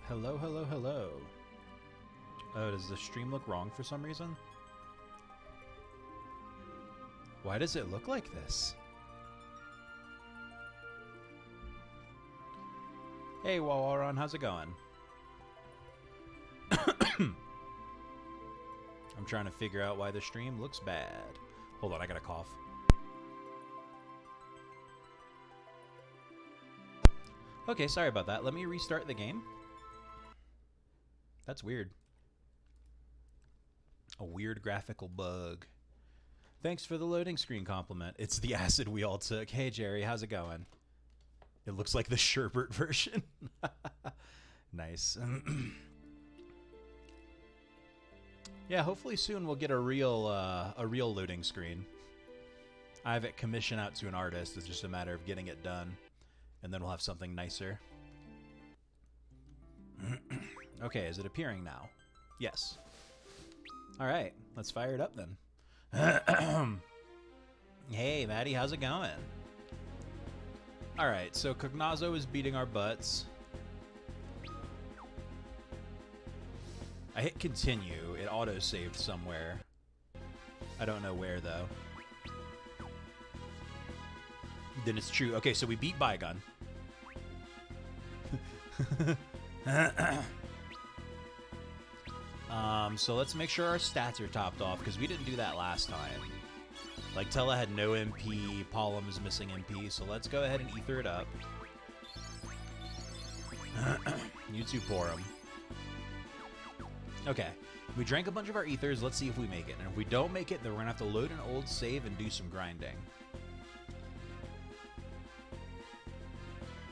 Hello, hello, hello. Oh, does the stream look wrong for some reason? Why does it look like this? Hey, Wawaron, how's it going? I'm trying to figure out why the stream looks bad. Hold on, I gotta cough. Okay, sorry about that. Let me restart the game. That's weird. A weird graphical bug. Thanks for the loading screen compliment. It's the acid we all took. Hey, Jerry, how's it going? It looks like the sherbet version. Nice. Yeah, hopefully soon we'll get a real loading screen. I have it commissioned out to an artist. It's just a matter of getting it done, and then we'll have something nicer. Okay, is it appearing now? Yes. All right, let's fire it up then. Hey, Maddie, how's it going? All right, so Cagnazzo is beating our butts. I hit continue. It auto-saved somewhere. I don't know where, though. Then it's true. Okay, so we beat Bygone. So let's make sure our stats are topped off, because we didn't do that last time. Like, Tella had no MP, Palom is missing MP, so let's go ahead and ether it up. You two pour them. Okay, we drank a bunch of our ethers, let's see if we make it. And if we don't make it, then we're gonna have to load an old save and do some grinding.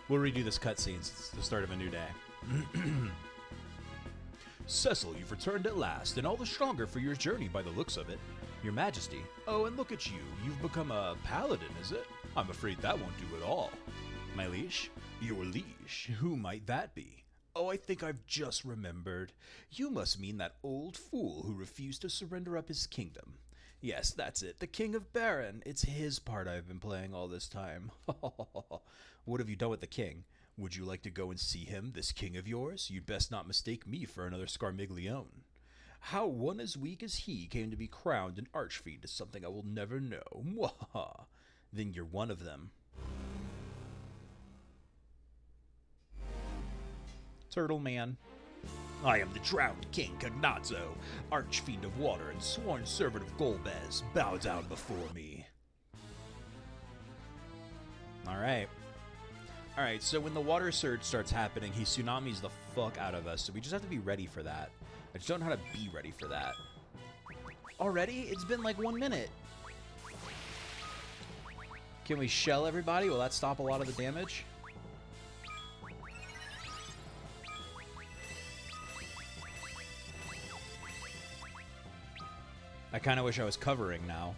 We'll redo this cutscene since it's the start of a new day. Cecil, you've returned at last, and all the stronger for your journey by the looks of it. Your Majesty. Oh, and look at you. You've become a paladin, is it? I'm afraid that won't do at all. My liege? Your liege? Who might that be? Oh, I think I've just remembered. You must mean that old fool who refused to surrender up his kingdom. Yes, that's it. The King of Baron. It's his part I've been playing all this time. What have you done with the king? Would you like to go and see him, this king of yours? You'd best not mistake me for another Scarmiglione. How one as weak as he came to be crowned an archfiend is something I will never know. Mwahaha. Then you're one of them. Turtle Man. I am the drowned king Cagnazzo, archfiend of water and sworn servant of Golbez. Bow down before me. Alright. Alright, so when the water surge starts happening, he tsunamis the fuck out of us, so we just have to be ready for that. I just don't know how to be ready for that. Already? It's been like 1 minute. Can we shell everybody? Will that stop a lot of the damage? I kind of wish I was covering now.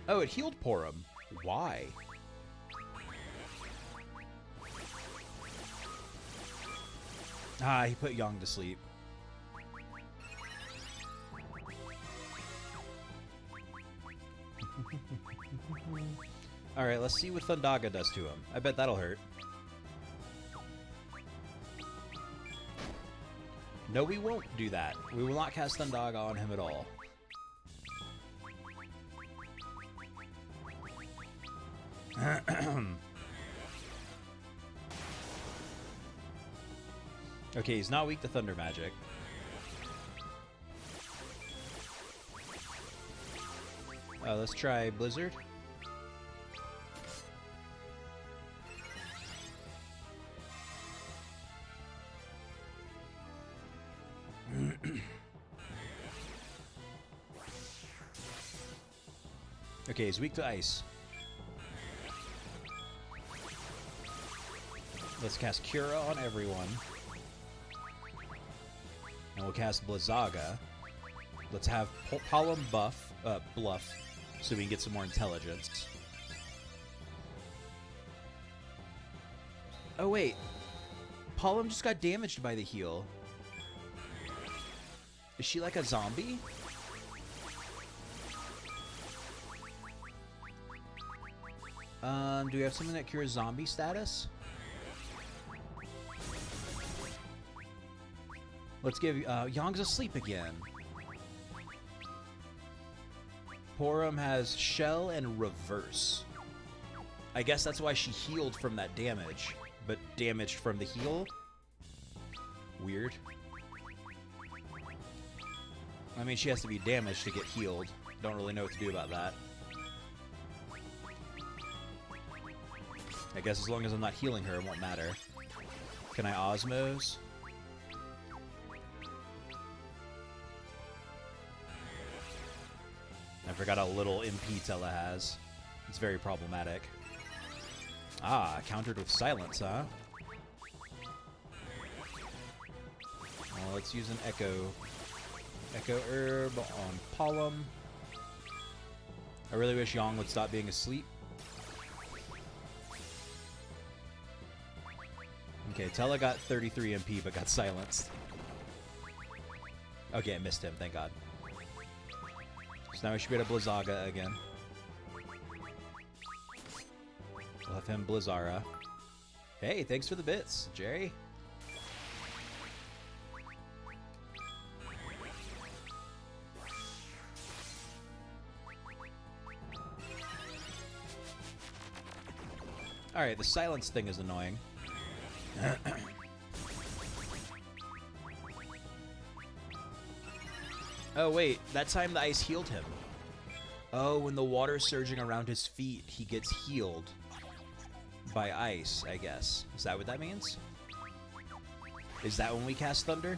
Oh, it healed Porum. Why? Ah, he put Yang to sleep. Alright, let's see what Thundaga does to him. I bet that'll hurt. No, we won't do that. We will not cast Thundaga on him at all. Okay, he's not weak to thunder magic. Let's try Blizzard. Okay, he's weak to ice. Let's cast Cura on everyone. And we'll cast Blizzaga. Let's have Palom bluff, so we can get some more intelligence. Oh wait, Palom just got damaged by the heal. Is she like a zombie? Do we have something that cures zombie status? Let's give... Yong's asleep again. Porum has Shell and Reverse. I guess that's why she healed from that damage, but damaged from the heal? Weird. I mean, she has to be damaged to get healed. Don't really know what to do about that. I guess as long as I'm not healing her, it won't matter. Can I Osmose? I forgot how little MP Tella has. It's very problematic. Ah, countered with silence, huh? Well, let's use an Echo Herb on Pollum. I really wish Yong would stop being asleep. Okay, Tella got 33 MP but got silenced. Okay, I missed him, thank God. So now we should be able to Blizzaga again. We'll have him Blizzara. Hey, thanks for the bits, Jerry. Alright, the silence thing is annoying. Oh wait, that time the ice healed him. Oh, when the water's surging around his feet, he gets healed by ice, I guess. Is that what that means? Is that when we cast Thunder?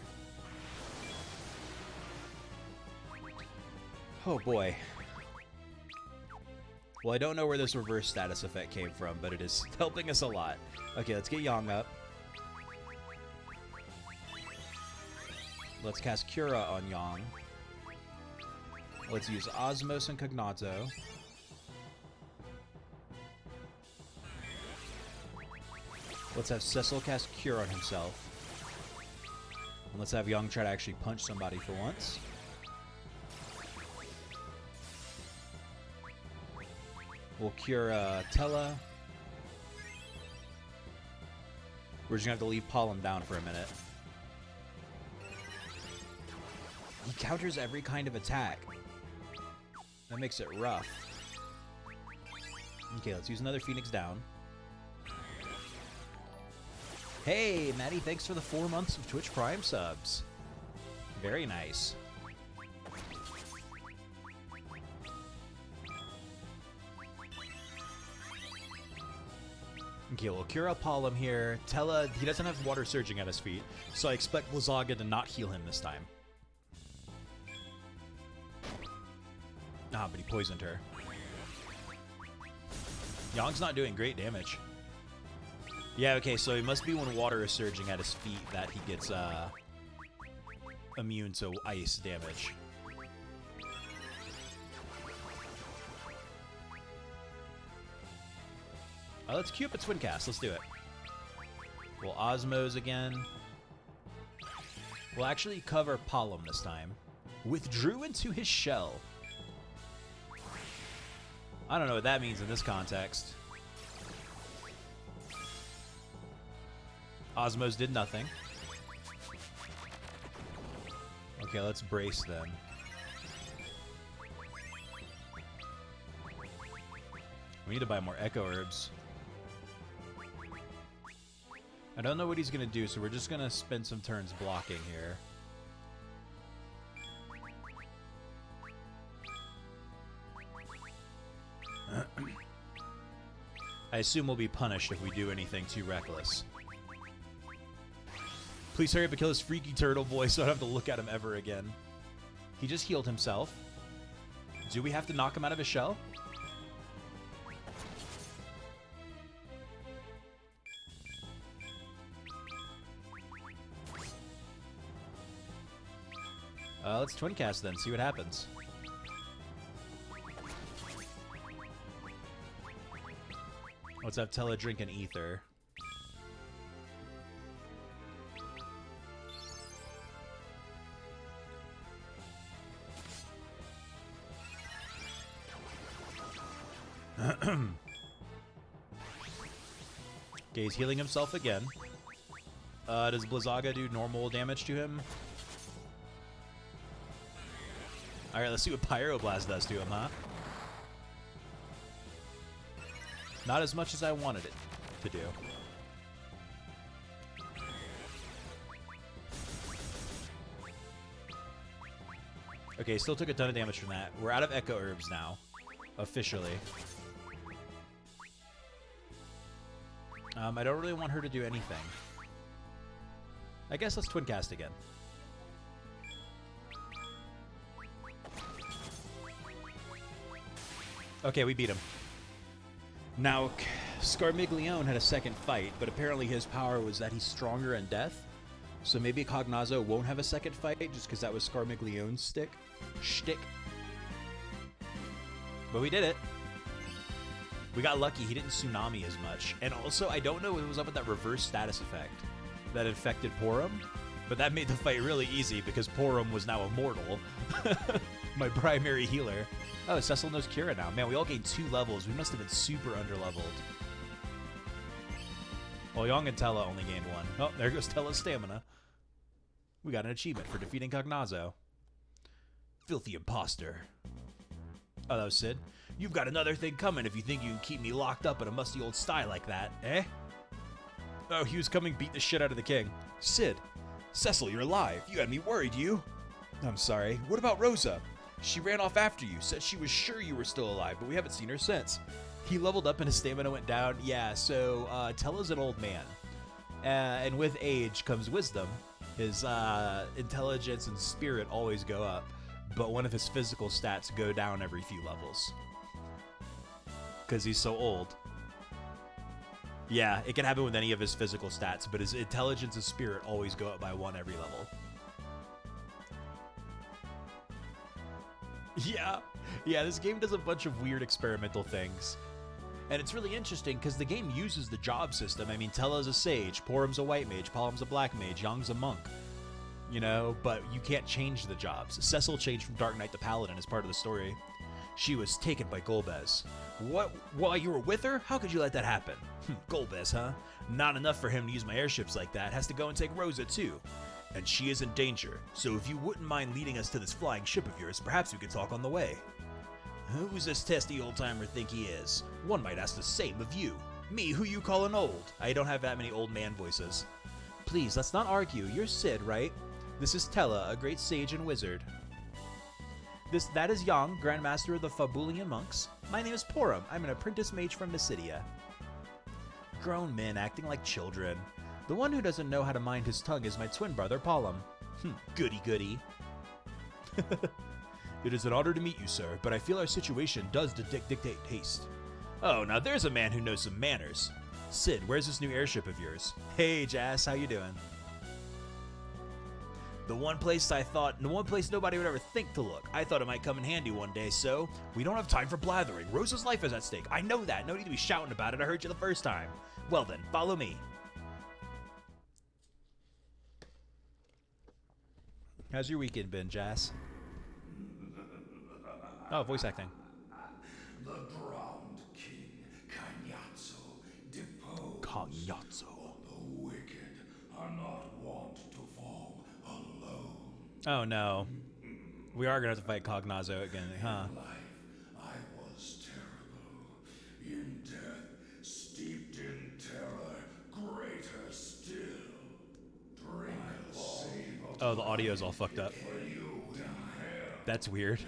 Oh boy. Well, I don't know where this reverse status effect came from, but it is helping us a lot. Okay, let's get Yong up. Let's cast Cura on Yong. Let's use Osmose and Cagnazzo. Let's have Cecil cast Cure on himself. And let's have Yong try to actually punch somebody for once. We'll cure Tella. We're just gonna have to leave Pollum down for a minute. He counters every kind of attack. That makes it rough. Okay, let's use another Phoenix down. Hey, Maddie, thanks for the 4 months of Twitch Prime subs. Very nice. Okay, we'll cure Pollum here. Tella, he doesn't have water surging at his feet, so I expect Blizzaga to not heal him this time. Ah, but he poisoned her. Yong's not doing great damage. Yeah, okay, so it must be when water is surging at his feet that he gets immune to ice damage. Let's queue up a Twin Cast. Let's do it. We'll Osmose again. We'll actually cover Pollum this time. Withdrew into his shell. I don't know what that means in this context. Osmose did nothing. Okay, let's brace them. We need to buy more Echo Herbs. I don't know what he's going to do, so we're just going to spend some turns blocking here. I assume we'll be punished if we do anything too reckless. Please hurry up and kill this freaky turtle boy so I don't have to look at him ever again. He just healed himself. Do we have to knock him out of his shell? Let's Twin Cast then, see what happens. Let's have Tella drink an ether. Okay, he's healing himself again. Does Blizzaga do normal damage to him? Alright, let's see what Pyroblast does to him, huh? Not as much as I wanted it to do. Okay, still took a ton of damage from that. We're out of Echo Herbs now. Officially. I don't really want her to do anything. I guess let's Twin Cast again. Okay, we beat him. Now, Scarmiglione had a second fight, but apparently his power was that he's stronger in death. So maybe Cagnazzo won't have a second fight just because that was Scarmiglione's shtick. But we did it. We got lucky. He didn't tsunami as much. And also, I don't know what was up with that reverse status effect that infected Porum, but that made the fight really easy because Porum was now immortal. My primary healer. Oh, Cecil knows Kira now. Man, we all gained 2 levels. We must have been super under-leveled. Well, Young and Tella only gained 1. Oh, there goes Tella's stamina. We got an achievement for defeating Cagnazzo. Filthy imposter. Oh, that was Sid. You've got another thing coming if you think you can keep me locked up in a musty old sty like that, eh? Oh, he was coming beat the shit out of the king. Sid. Cecil, you're alive. You had me worried, you. I'm sorry. What about Rosa? She ran off after you, said she was sure you were still alive, but we haven't seen her since. He leveled up and his stamina went down. Yeah, so Tella's an old man. And with age comes wisdom. His intelligence and spirit always go up, but one of his physical stats go down every few levels. Because he's so old. Yeah, it can happen with any of his physical stats, but his intelligence and spirit always go up by 1 every level. Yeah, this game does a bunch of weird experimental things. And it's really interesting because the game uses the job system. I mean, Tella's a sage, Porum's a white mage, Palm's a black mage, Yang's a monk. You know, but you can't change the jobs. Cecil changed from Dark Knight to Paladin as part of the story. She was taken by Golbez. What? While you were with her? How could you let that happen? Golbez, huh? Not enough for him to use my airships like that. Has to go and take Rosa, too. And she is in danger, so if you wouldn't mind leading us to this flying ship of yours, perhaps we could talk on the way. Who's this testy old-timer think he is? One might ask the same of you. Me, who you calling old? I don't have that many old man voices. Please, let's not argue. You're Sid, right? This is Tella, a great sage and wizard. That is Yang, Grandmaster of the Fabulian monks. My name is Porum. I'm an apprentice mage from Mysidia. Grown men acting like children. The one who doesn't know how to mind his tongue is my twin brother, Palm. Goody goody. It is an honor to meet you, sir, but I feel our situation does dictate haste. Oh, now there's a man who knows some manners. Sid, where's this new airship of yours? Hey, Jazz, how you doing? The one place nobody would ever think to look. I thought it might come in handy one day, so we don't have time for blathering. Rosa's life is at stake. I know that. No need to be shouting about it. I heard you the first time. Well then, follow me. How's your weekend been, Jazz? Oh, voice acting. The drowned king, Cagnazzo, deposed. Cagnazzo. The wicked are not wont to fall alone. Oh no. We are gonna have to fight Cagnazzo again, huh? In life, I was terrible. In death, steeped in terror, greater still. Drink save of Oh, the audio's all fucked up. you in hell. That's weird.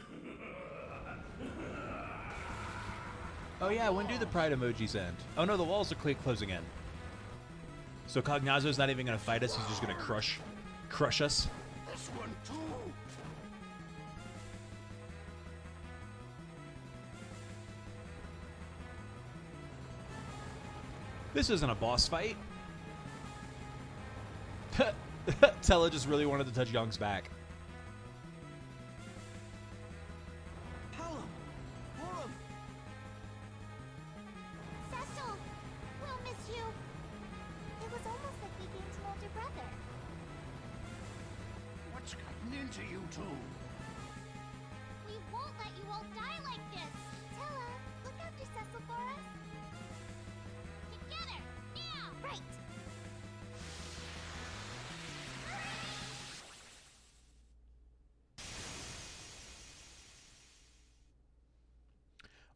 Oh yeah, when do the pride emojis end? Oh no, the walls are closing in. So Cagnazzo's not even gonna fight us, he's just gonna crush us. This one too. This isn't a boss fight. Tella just really wanted to touch Young's back. Cecil, we'll miss you. It was almost like we gained an older brother. What's gotten into you two? We won't let you all die like this. Tella, look after Cecil for us. Together, now!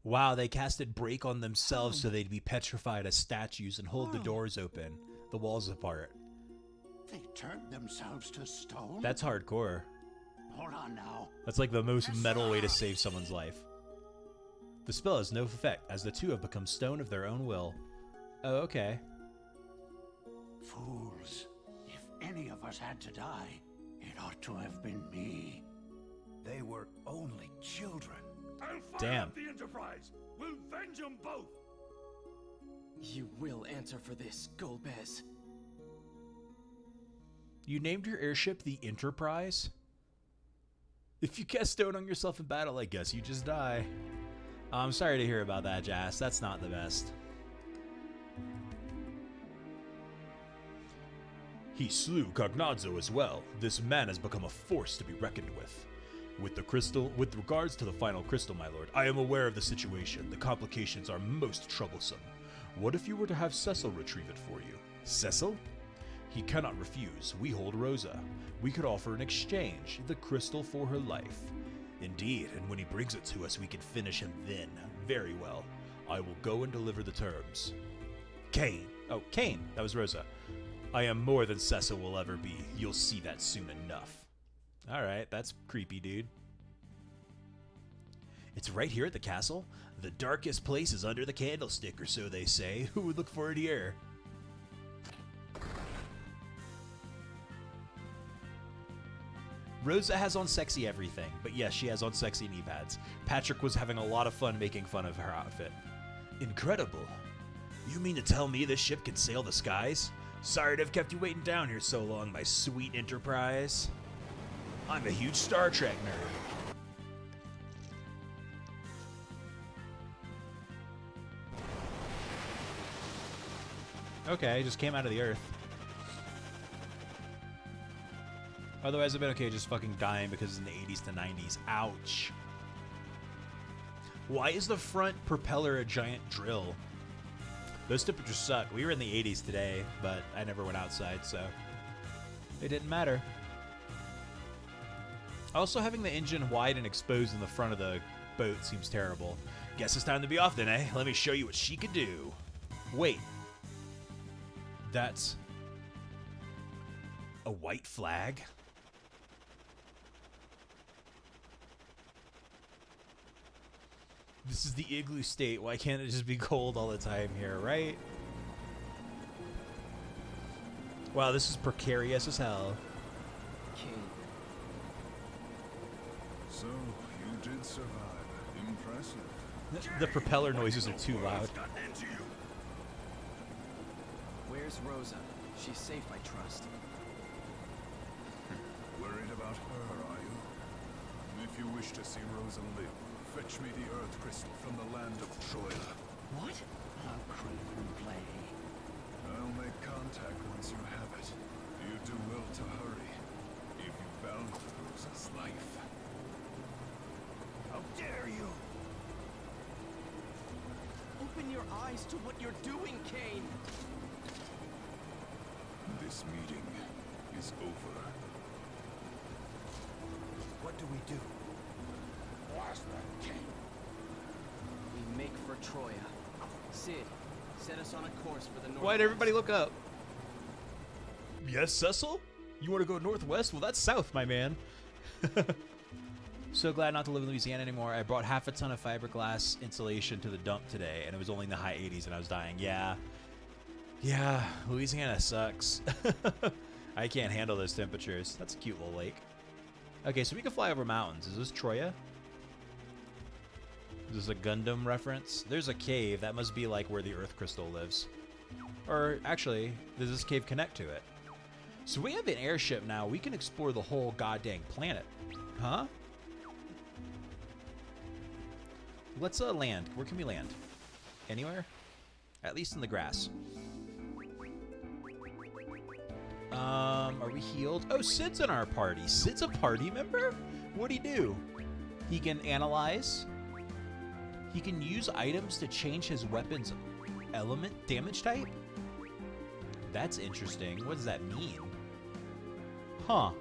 Wow, they casted break on themselves so they'd be petrified as statues and hold the doors open, the walls apart. They turned themselves to stone? That's hardcore. Hold on now. That's like the most metal way to save someone's life. The spell has no effect, as the two have become stone of their own will. Oh, okay. Fools. If any of us had to die, it ought to have been me. They were only children. I'll fire Damn. up the Enterprise. We'll venge them both. You will answer for this, Golbez. You named your airship the Enterprise? If you cast stone on yourself in battle, I guess you just die. I'm sorry to hear about that, Jas. That's not the best. He slew Cagnazzo as well. This man has become a force to be reckoned with. With regards to the final crystal, my lord, I am aware of the situation. The complications are most troublesome. What if you were to have Cecil retrieve it for you? Cecil? He cannot refuse. We hold Rosa. We could offer an exchange, the crystal for her life. Indeed, and when he brings it to us, we can finish him then. Very well. I will go and deliver the terms. Kane. Oh, Kane. That was Rosa. I am more than Cecil will ever be. You'll see that soon enough. Alright, that's creepy, dude. It's right here at the castle? The darkest place is under the candlestick, or so they say. Who would look for it here? Rosa has on sexy everything, but yes, she has on sexy knee pads. Patrick was having a lot of fun making fun of her outfit. Incredible. You mean to tell me this ship can sail the skies? Sorry to have kept you waiting down here so long, my sweet Enterprise. I'm a huge Star Trek nerd. Okay, he just came out of the Earth. Otherwise, I've been okay just fucking dying because it's in the 80s to 90s. Ouch. Why is the front propeller a giant drill? Those temperatures suck. We were in the 80s today, but I never went outside, so it didn't matter. Also, having the engine wide and exposed in the front of the boat seems terrible. Guess it's time to be off then, eh? Let me show you what she could do. Wait. That's a white flag? This is the igloo state. Why can't it just be cold all the time here, right? Wow, this is precarious as hell. King. So, you did survive. Impressive. The propeller noises are too loud. Where's Rosa? She's safe, I trust. Worried about her, are you? If you wish to see Rosa live, fetch me the Earth Crystal from the land of Troya. What? A craven play. I'll make contact once you have it. You do well to hurry, if you value Rosa's life. How dare you! Open your eyes to what you're doing, Kane! This meeting is over. What do we do? Blast that king. We make for Troya. Sid, set us on a course for the north. Why'd everybody look up? Yes, Cecil? You want to go northwest? Well, that's south, my man. So glad not to live in Louisiana anymore. I brought half a ton of fiberglass insulation to the dump today, and it was only in the high 80s, and I was dying. Yeah, Louisiana sucks. I can't handle those temperatures. That's a cute little lake. Okay, so we can fly over mountains. Is this Troya? Is this a Gundam reference? There's a cave. That must be like where the Earth Crystal lives. Or actually, does this cave connect to it? So we have an airship now. We can explore the whole goddamn planet. Huh? Let's land. Where can we land? Anywhere? At least in the grass. Are we healed? Oh, Sid's in our party. Sid's a party member? What'd he do? He can analyze. He can use items to change his weapon's element damage type? That's interesting. What does that mean? Huh.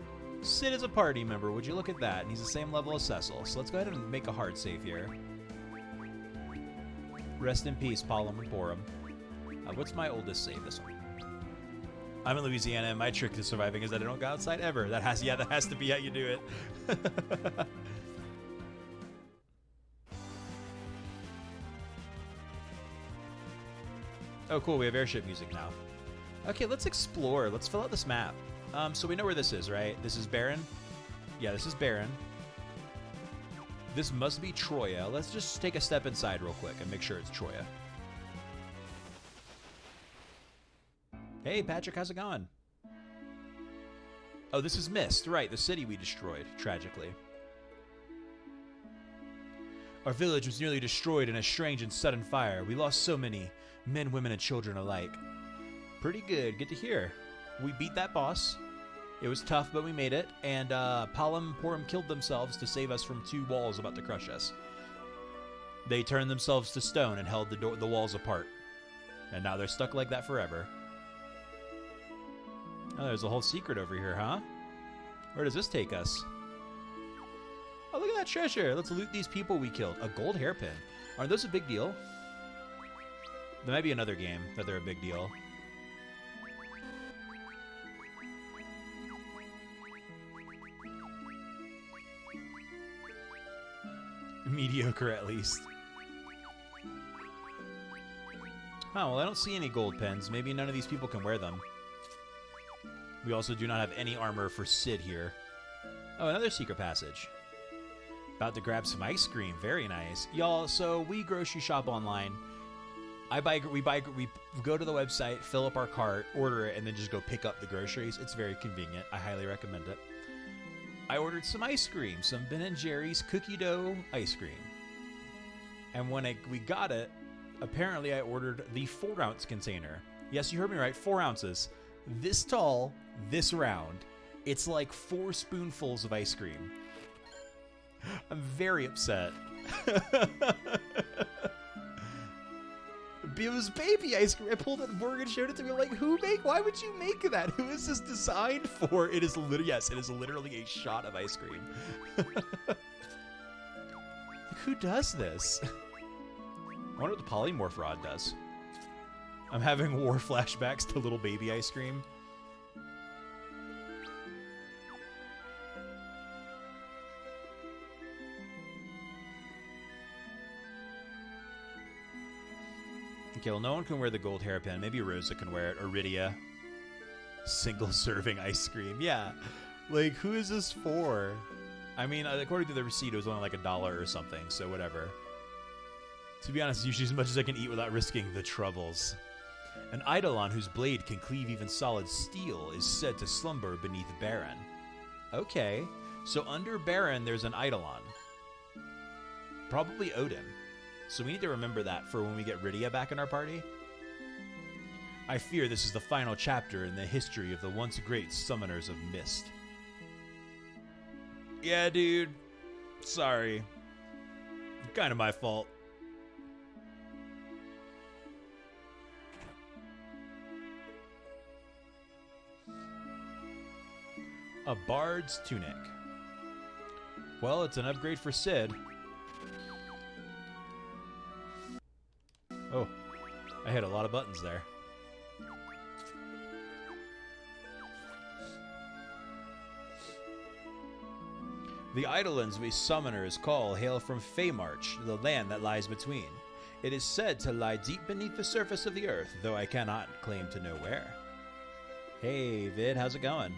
Sid is a party member. Would you look at that? And he's the same level as Cecil. So let's go ahead and make a hard save here. Rest in peace, Palom and Porum. What's my oldest save? This one. I'm in Louisiana, and my trick to surviving is that I don't go outside ever. That has to be how you do it. Oh, cool. We have airship music now. Okay, let's explore. Let's fill out this map. So we know where this is, right? This is Baron. Yeah, this is Baron. This must be Troya. Let's just take a step inside real quick and make sure it's Troya. Hey, Patrick, how's it going? Oh, this is Mist. Right, the city we destroyed, tragically. Our village was nearly destroyed in a strange and sudden fire. We lost so many, men, women, and children alike. Pretty good. Good to hear. We beat that boss. It was tough, but we made it. And Palom and Porum killed themselves to save us from two walls about to crush us. They turned themselves to stone and held the walls apart. And now they're stuck like that forever. Oh, there's a whole secret over here, huh? Where does this take us? Oh, look at that treasure. Let's loot these people we killed. A gold hairpin. Aren't those a big deal? There might be another game that they're a big deal. Mediocre, at least. Oh, well, I don't see any gold pens. Maybe none of these people can wear them. We also do not have any armor for Sid here. Oh, another secret passage. About to grab some ice cream. Very nice. Y'all, so we grocery shop online. We go to the website, fill up our cart, order it, and then just go pick up the groceries. It's very convenient. I highly recommend it. I ordered some ice cream, some Ben & Jerry's cookie dough ice cream. And when we got it, apparently I ordered the 4-ounce container. Yes, you heard me right, 4 ounces. This tall, this round. It's like 4 spoonfuls of ice cream. I'm very upset. It was baby ice cream. I pulled it, Morgan showed it to me. I'm like, why would you make that? Who is this designed for? It is literally, yes, it is literally a shot of ice cream. Who does this? I wonder what the polymorph rod does. I'm having war flashbacks to little baby ice cream. Okay, well, no one can wear the gold hairpin. Maybe Rosa can wear it. Or Rydia. Single serving ice cream. Yeah. Like, who is this for? I mean, according to the receipt, it was only like $1 or something, so whatever. To be honest, usually as much as I can eat without risking the troubles. An eidolon whose blade can cleave even solid steel is said to slumber beneath Baron. Okay, so under Baron, there's an eidolon. Probably Odin. So we need to remember that for when we get Rydia back in our party. I fear this is the final chapter in the history of the once great summoners of Mist. Yeah, dude. Sorry. Kind of my fault. A bard's tunic. Well, it's an upgrade for Sid. Oh, I hit a lot of buttons there. The eidolons we summoners call hail from Feymarch, the land that lies between. It is said to lie deep beneath the surface of the earth, though I cannot claim to know where. Hey, Vid, how's it going?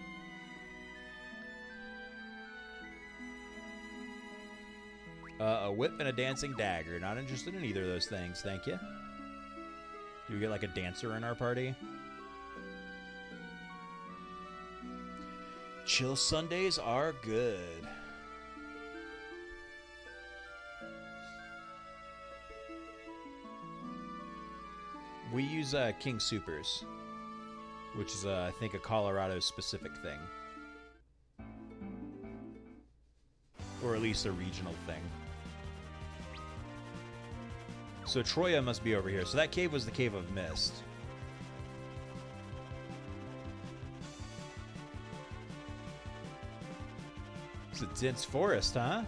A whip and a dancing dagger. Not interested in either of those things, thank you. Do we get like a dancer in our party? Chill Sundays are good. We use King Supers, which is, I think, a Colorado-specific thing. Or at least a regional thing. So Troya must be over here. So that cave was the Cave of Mist. It's a dense forest, huh?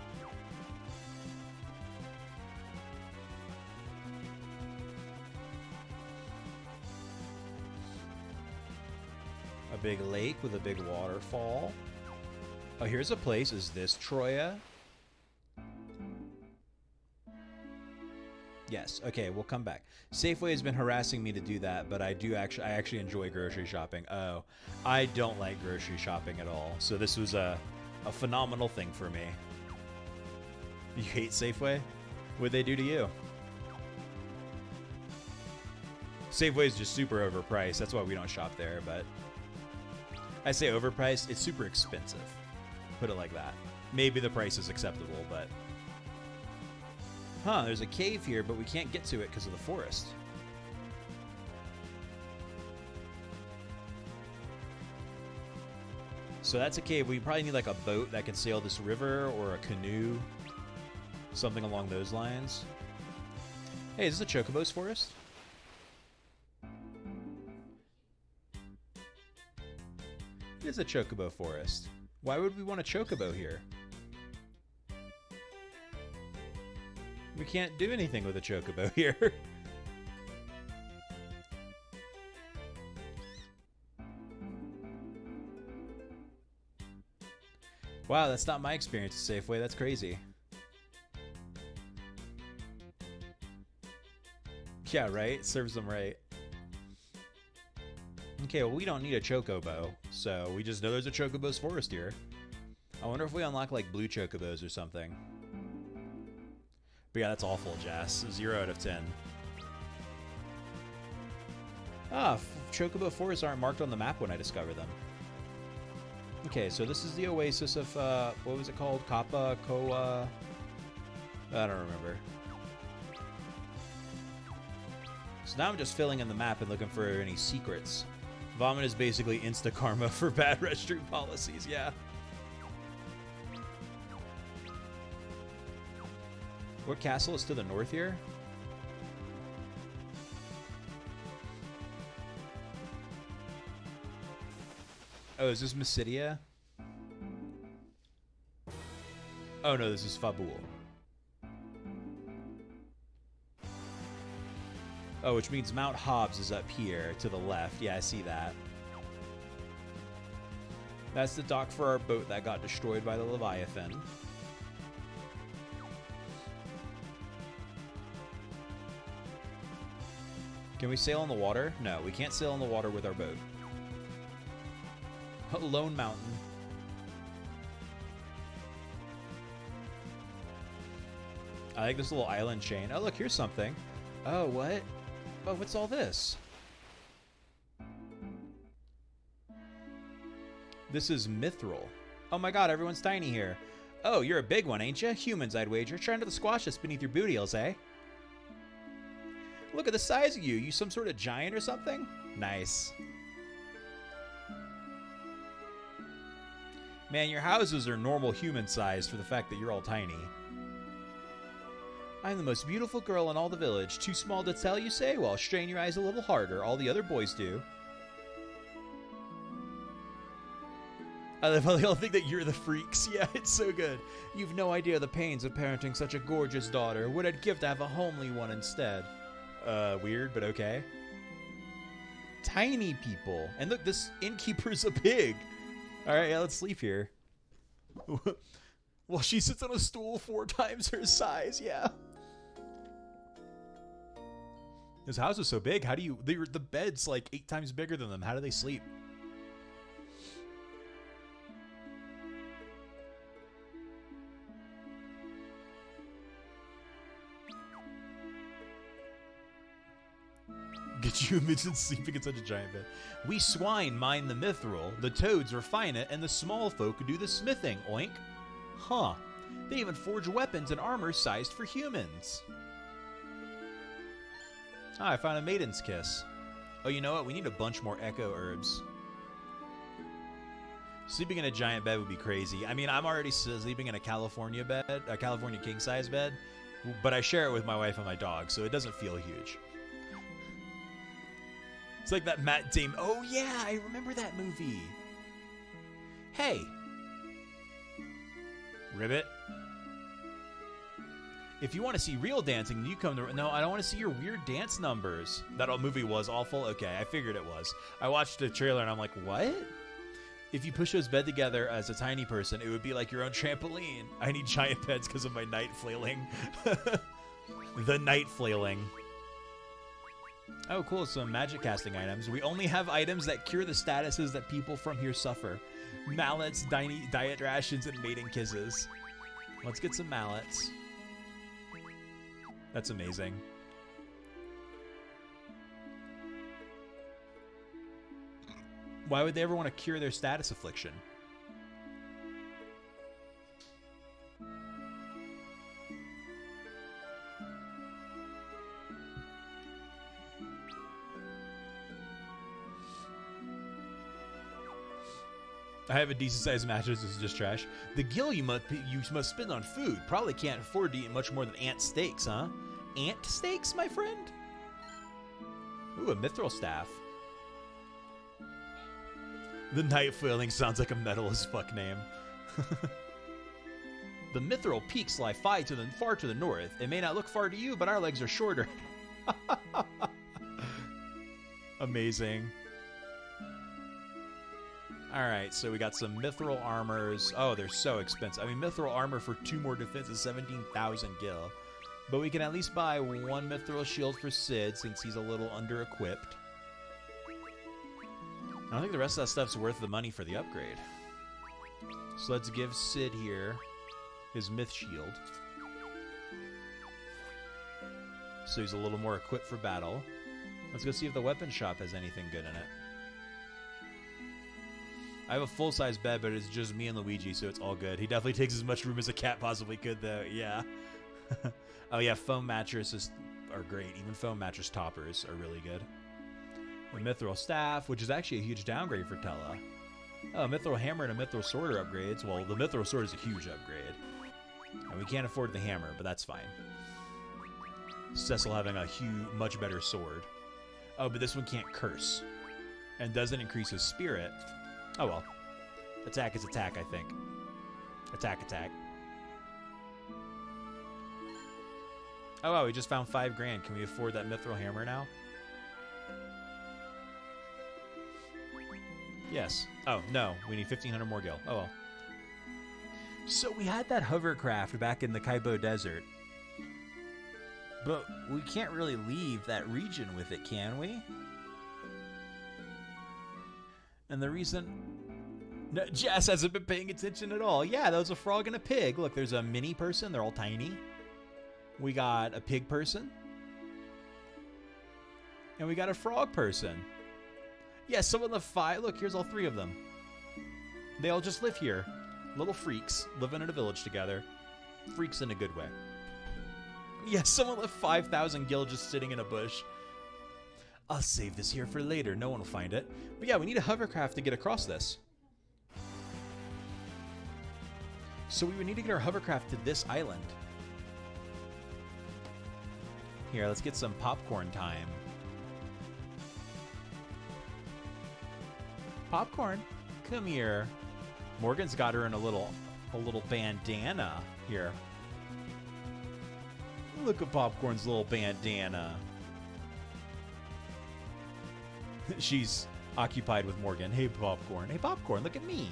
big lake with a big waterfall. Oh, here's a place. Is this Troya? Yes. Okay, we'll come back. Safeway has been harassing me to do that, but I actually enjoy grocery shopping. Oh, I don't like grocery shopping at all. So this was a phenomenal thing for me. You hate Safeway? What'd they do to you? Safeway is just super overpriced. That's why we don't shop there, but I say overpriced, it's super expensive. Put it like that. Maybe the price is acceptable, but... Huh, there's a cave here, but we can't get to it because of the forest. So that's a cave. We probably need like a boat that can sail this river or a canoe. Something along those lines. Hey, is this a Chocobo's forest? It is a Chocobo forest. Why would we want a Chocobo here? We can't do anything with a Chocobo here. Wow, that's not my experience at Safeway. That's crazy. Yeah, right? Serves them right. Okay, well, we don't need a Chocobo, so we just know there's a Chocobo's forest here. I wonder if we unlock, like, blue Chocobos or something. But yeah, that's awful, Jess. 0 out of 10. Ah, Chocobo forests aren't marked on the map when I discover them. Okay, so this is the oasis of, what was it called? Kappa, Koa... I don't remember. So now I'm just filling in the map and looking for any secrets. Vomit is basically insta-karma for bad restroom policies, yeah. What castle is to the north here? Oh, is this Mysidia? Oh no, this is Fabul. Oh, which means Mount Hobbs is up here to the left. Yeah, I see that. That's the dock for our boat that got destroyed by the Leviathan. Can we sail on the water? No, we can't sail on the water with our boat. Lone Mountain. I like this little island chain. Oh, look, here's something. Oh, what? Oh, what's all this? This is Mithril. Oh my god, everyone's tiny here. Oh, you're a big one, ain't you? Humans, I'd wager. Trying to squash us beneath your booty heels, eh? Look at the size of you. You some sort of giant or something? Nice. Man, your houses are normal human sized for the fact that you're all tiny. I'm the most beautiful girl in all the village. Too small to tell, you say? Well, strain your eyes a little harder. All the other boys do. I love how they all think that you're the freaks. Yeah, it's so good. You've no idea the pains of parenting such a gorgeous daughter. What I'd give to have a homely one instead. Weird, but okay. Tiny people. And look, this innkeeper's a pig. Alright, yeah, let's sleep here. Well, she sits on a stool 4 times her size, yeah. This house is so big. How do you... The bed's like 8 times bigger than them. How do they sleep? Get you imagine sleeping in such a giant bed. We swine mine the mithril, the toads refine it, and the small folk do the smithing, oink. Huh. They even forge weapons and armor sized for humans. Ah, I found a maiden's kiss. Oh, you know what? We need a bunch more echo herbs. Sleeping in a giant bed would be crazy. I mean, I'm already sleeping in a California bed, a California king-size bed, but I share it with my wife and my dog, so it doesn't feel huge. It's like that Matt Damon. Oh, yeah, I remember that movie. Hey. Ribbit. If you want to see real dancing, then you come to... No, I don't want to see your weird dance numbers. That old movie was awful? Okay, I figured it was. I watched the trailer and I'm like, what? If you push those bed together as a tiny person, it would be like your own trampoline. I need giant beds because of my night flailing. The night flailing. Oh, cool. Some magic casting items. We only have items that cure the statuses that people from here suffer. Mallets, diet rations, and mating kisses. Let's get some mallets. That's amazing. Why would they ever want to cure their status affliction? I have a decent-sized mattress. This is just trash. The gil you must spend on food. Probably can't afford to eat much more than ant steaks, huh? Ant steaks, my friend? Ooh, a mithril staff. The night flailing sounds like a metal as fuck name. The mithril peaks lie far to the north. It may not look far to you, but our legs are shorter. Amazing. Alright, so we got some mithril armors. Oh, they're so expensive. I mean, mithril armor for 2 more defense is 17,000 gil. But we can at least buy 1 mithril shield for Sid, since he's a little under-equipped. I don't think the rest of that stuff's worth the money for the upgrade. So let's give Sid here his myth shield. So he's a little more equipped for battle. Let's go see if the weapon shop has anything good in it. I have a full-size bed, but it's just me and Luigi, so it's all good. He definitely takes as much room as a cat possibly could, though. Yeah. Oh, yeah, foam mattresses are great. Even foam mattress toppers are really good. The mithril staff, which is actually a huge downgrade for Tella. Oh, a mithril hammer and a mithril sword are upgrades. Well, the mithril sword is a huge upgrade. And we can't afford the hammer, but that's fine. Cecil having a much better sword. Oh, but this one can't curse. And doesn't increase his spirit. Oh, well. Attack is attack, I think. Attack, attack. Oh, wow, we just found 5 grand. Can we afford that mithril hammer now? Yes. Oh, no. We need 1,500 more gil. Oh, well. So we had that hovercraft back in the Kaibo Desert. But we can't really leave that region with it, can we? And the reason... No, Jess hasn't been paying attention at all. Yeah, that was a frog and a pig. Look, there's a mini person. They're all tiny. We got a pig person. And we got a frog person. Yeah, some of the 5... Look, here's all 3 of them. They all just live here. Little freaks living in a village together. Freaks in a good way. Yeah, someone left 5,000 gil just sitting in a bush. I'll save this here for later. No one will find it. But yeah, we need a hovercraft to get across this. So we would need to get our hovercraft to this island. Here, let's get some popcorn time. Popcorn, come here. Morgan's got her in a little bandana here. Look at Popcorn's little bandana. She's occupied with Morgan. Hey, Popcorn. Hey, Popcorn, look at me.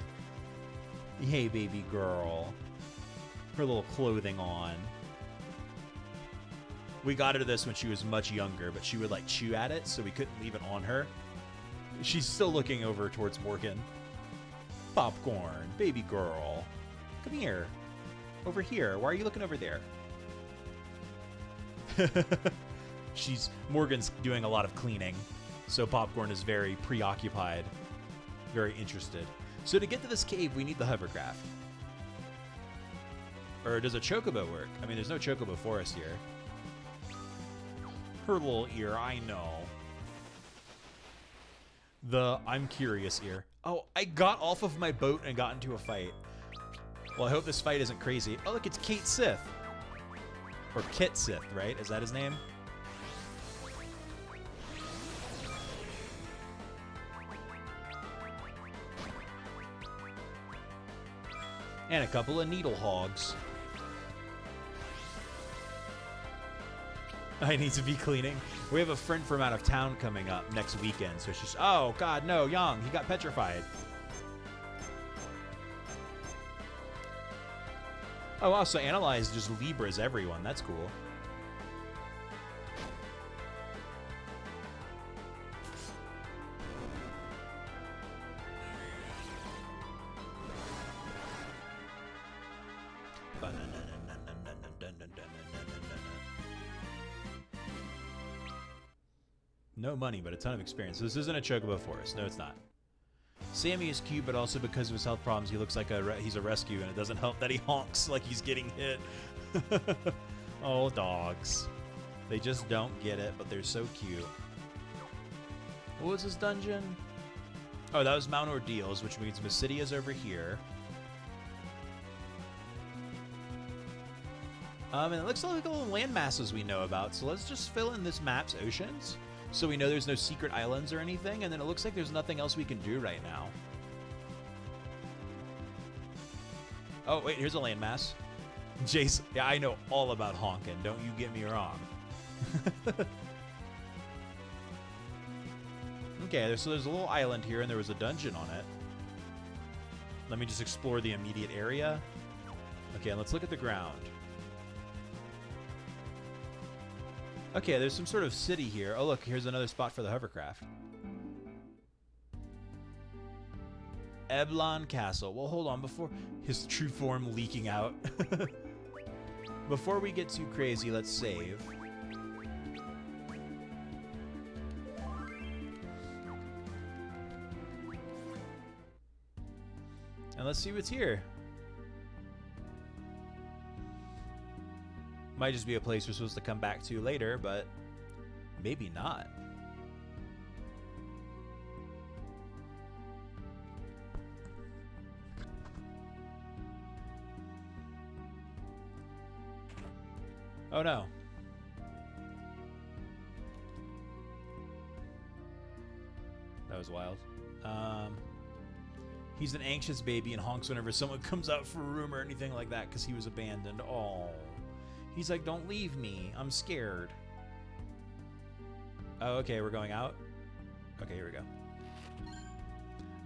Hey, baby girl. Her little clothing on. We got her this when she was much younger, but she would, like, chew at it, so we couldn't leave it on her. She's still looking over towards Morgan. Popcorn, baby girl. Come here. Over here. Why are you looking over there? Morgan's doing a lot of cleaning, so Popcorn is very preoccupied, very interested. So to get to this cave, we need the hovercraft. Or does a chocobo work? I mean, there's no chocobo forest here. Her little ear, I know. The I'm curious ear. Oh, I got off of my boat and got into a fight. Well, I hope this fight isn't crazy. Oh, look, it's Kate Sith. Or Kit Sith, right? Is that his name? And a couple of needle hogs. I need to be cleaning. We have a friend from out of town coming up next weekend, so she's... Oh, God, no, Yang, he got petrified. Oh, wow, so Analyze just Libras everyone. That's cool. No money, but a ton of experience. This isn't a Chocobo Forest. No, it's not. Sammy is cute, but also because of his health problems, he looks like he's a rescue, and it doesn't help that he honks like he's getting hit. Oh, dogs. They just don't get it, but they're so cute. What was this dungeon? Oh, that was Mount Ordeals, which means Mysidia's over here. And it looks like little land masses we know about, so let's just fill in this map's oceans. So we know there's no secret islands or anything, and then it looks like there's nothing else we can do right now. Oh, wait, here's a landmass. Jason, yeah, I know all about honking, don't you get me wrong. Okay, so there's a little island here, and there was a dungeon on it. Let me just explore the immediate area. Okay, let's look at the ground. Okay, there's some sort of city here. Oh, look, here's another spot for the hovercraft. Eblon Castle. Well, hold on, before his true form leaking out. Before we get too crazy, let's save. And let's see what's here. Might just be a place we're supposed to come back to later, but maybe not. Oh no. That was wild. He's an anxious baby and honks whenever someone comes out for a room or anything like that because he was abandoned. Oh. He's like, don't leave me. I'm scared. Oh, okay, we're going out. Okay, here we go.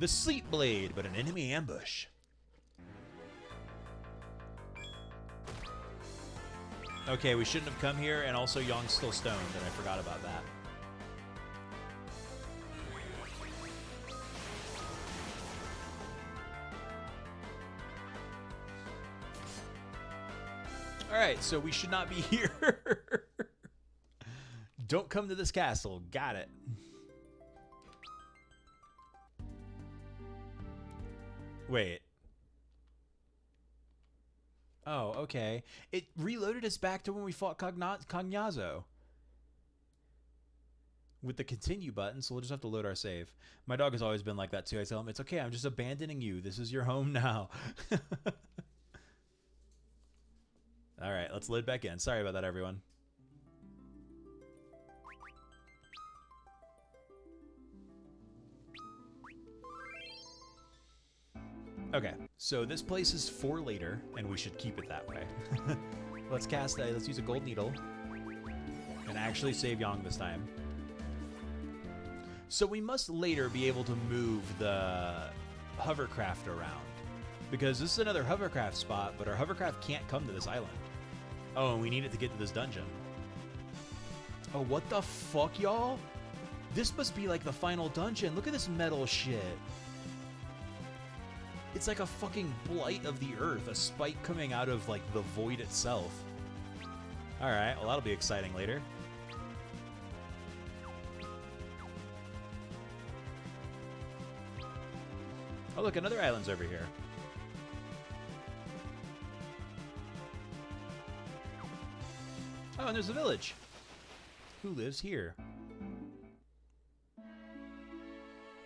The Sleep Blade, but an enemy ambush. Okay, we shouldn't have come here, and also Yong's still stoned, and I forgot about that. Alright, so we should not be here. Don't come to this castle. Got it. Wait. Oh, okay. It reloaded us back to when we fought Cagnazzo. With the continue button, so we'll just have to load our save. My dog has always been like that too. I tell him, it's okay, I'm just abandoning you. This is your home now. Alright, let's load back in. Sorry about that, everyone. Okay, so this place is for later, and we should keep it that way. Let's use a gold needle, and actually save Yang this time. So we must later be able to move the hovercraft around, because this is another hovercraft spot, but our hovercraft can't come to this island. Oh, and we need it to get to this dungeon. Oh, what the fuck, y'all? This must be like the final dungeon. Look at this metal shit. It's like a fucking blight of the earth, a spike coming out of like the void itself. Alright, well that'll be exciting later. Oh look, another island's over here. Oh, and there's a village. Who lives here?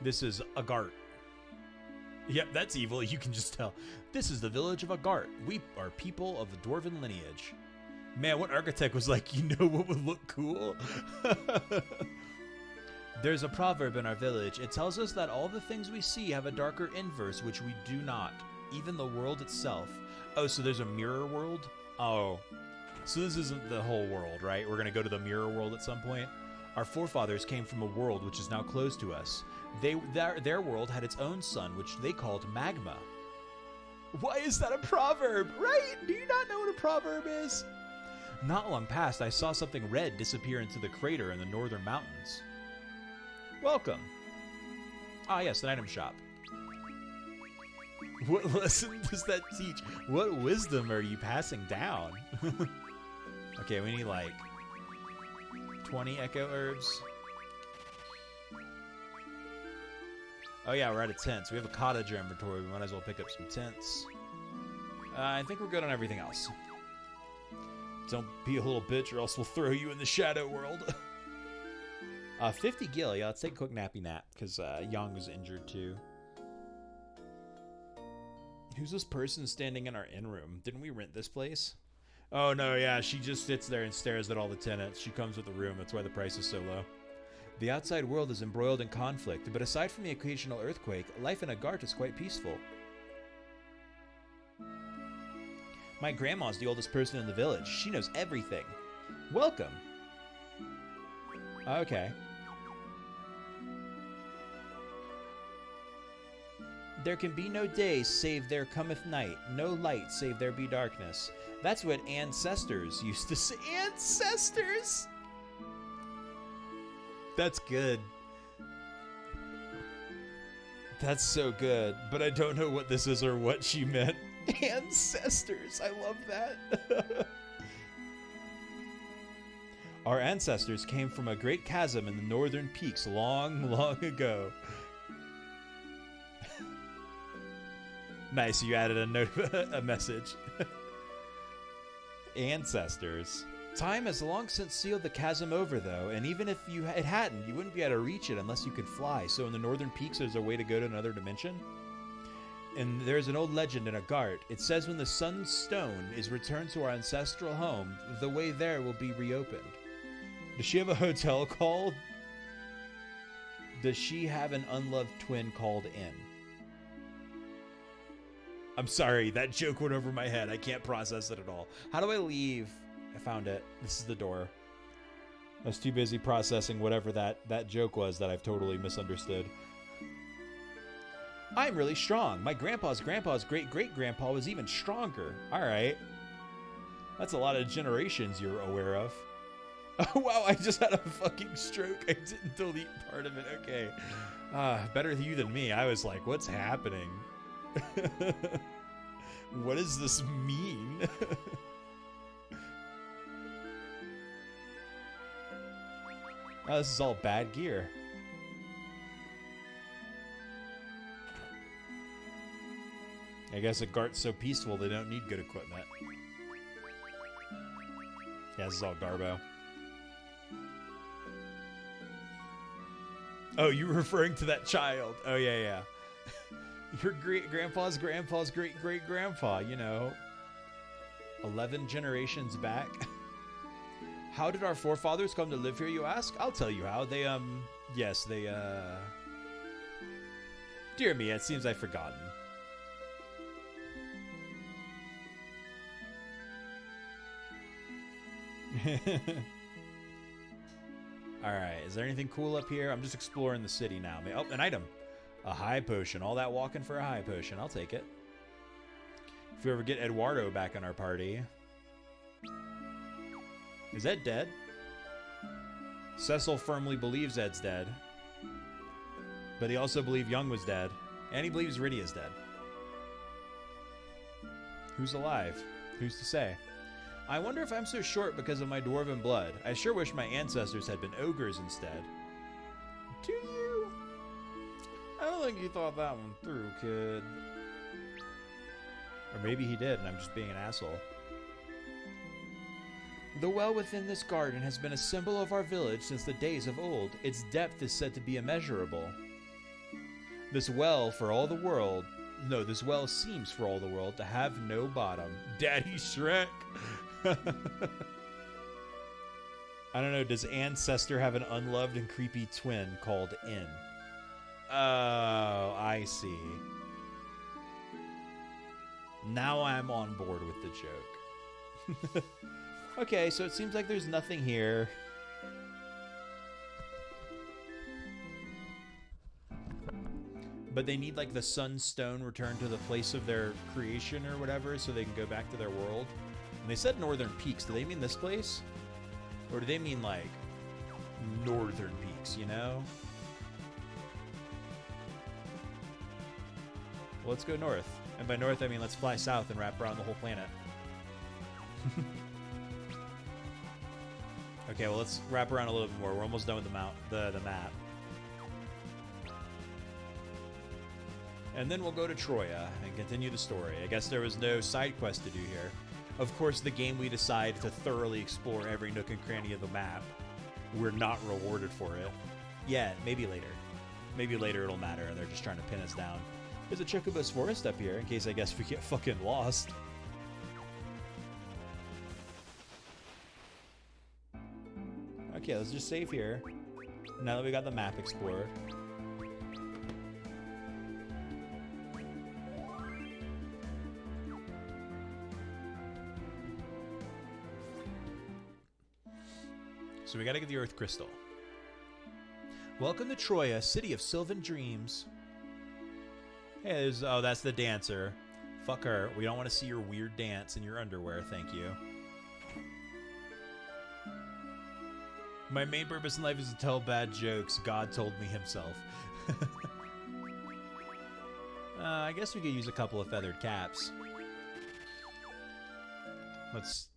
This is Agart. Yep, that's evil. You can just tell. This is the village of Agart. We are people of the dwarven lineage. Man, what architect was like, you know what would look cool? There's a proverb in our village. It tells us that all the things we see have a darker inverse, which we do not. Even the world itself. Oh, so there's a mirror world? Oh. So this isn't the whole world, right? We're going to go to the mirror world at some point. Our forefathers came from a world which is now closed to us. Their world had its own sun, which they called magma. Why is that a proverb, right? Do you not know what a proverb is? Not long past, I saw something red disappear into the crater in the northern mountains. Welcome. Ah, yes, an item shop. What lesson does that teach? What wisdom are you passing down? Okay, we need like 20 echo herbs. Oh yeah, we're out of tents. We have a cottage inventory. We might as well pick up some tents. I think we're good on everything else. Don't be a little bitch or else we'll throw you in the shadow world. 50 gil. Yeah, let's take a quick nappy nap because Yang was injured too. Who's this person standing in our inn room? Didn't we rent this place? Oh no, yeah, she just sits there and stares at all the tenants. She comes with the room. That's why the price is so low. The outside world is embroiled in conflict, but aside from the occasional earthquake, life in Agart is quite peaceful. My grandma's the oldest person in the village. She knows everything. Welcome. Okay. There can be no day save there cometh night, no light save there be darkness. That's what ancestors used to say. Ancestors? That's good. That's so good, but I don't know what this is or what she meant. Ancestors, I love that. Our ancestors came from a great chasm in the northern peaks long, long ago. Nice, you added a note, a message. Ancestors. Time has long since sealed the chasm over, though, and even if it hadn't, you wouldn't be able to reach it unless you could fly. So in the northern peaks, there's a way to go to another dimension. And there's an old legend in Agart. It says when the sun's stone is returned to our ancestral home, the way there will be reopened. Does she have a hotel called? Does she have an unloved twin called Inn? I'm sorry, that joke went over my head. I can't process it at all. How do I leave? I found it. This is the door. I was too busy processing whatever that joke was that I've totally misunderstood. I'm really strong. My grandpa's great-great-grandpa was even stronger. All right. That's a lot of generations you're aware of. Oh, wow, I just had a fucking stroke. I didn't delete part of it. Okay. Better you than me. I was like, what's happening? What does this mean? Oh, this is all bad gear. I guess Agart's so peaceful they don't need good equipment. Yeah, this is all garbo. Oh, you were referring to that child. Oh, yeah, yeah. Your great-grandpa's great-great-grandpa, you know. 11 generations back. How did our forefathers come to live here, you ask? I'll tell you how. They, yes, they, Dear me, it seems I've forgotten. Alright, is there anything cool up here? I'm just exploring the city now. Oh, an item. A high potion. All that walking for a high potion. I'll take it. If we ever get Eduardo back in our party. Is Ed dead? Cecil firmly believes Ed's dead. But he also believes Young was dead. And he believes Rydia's dead. Who's alive? Who's to say? I wonder if I'm so short because of my dwarven blood. I sure wish my ancestors had been ogres instead. Do you? I don't think you thought that one through, kid. Or maybe he did, and I'm just being an asshole. The well within this garden has been a symbol of our village since the days of old. Its depth is said to be immeasurable. This well for all the world... No, this well seems for all the world to have no bottom. Daddy Shrek! I don't know, does Ancestor have an unloved and creepy twin called In? Oh, I see. Now I'm on board with the joke. Okay, so it seems like there's nothing here. But they need like the sunstone returned to the place of their creation or whatever so they can go back to their world. And they said Northern Peaks. Do they mean this place? Or do they mean like Northern Peaks, you know? Well, let's go north. And by north, I mean let's fly south and wrap around the whole planet. Okay, well, let's wrap around a little bit more. We're almost done with the map. And then we'll go to Troya and continue the story. I guess there was no side quest to do here. Of course, the game we decide to thoroughly explore every nook and cranny of the map. We're not rewarded for it. Yeah, maybe later. Maybe later it'll matter and they're just trying to pin us down. There's a Chocobo's forest up here in case I guess we get fucking lost. Okay, let's just save here. Now that we got the map explored. So we gotta get the Earth Crystal. Welcome to Troya, city of sylvan dreams. Hey, there's, oh, that's the dancer. Fuck her. We don't want to see your weird dance in your underwear, thank you. My main purpose in life is to tell bad jokes. God told me himself. I guess we could use a couple of feathered caps. Let's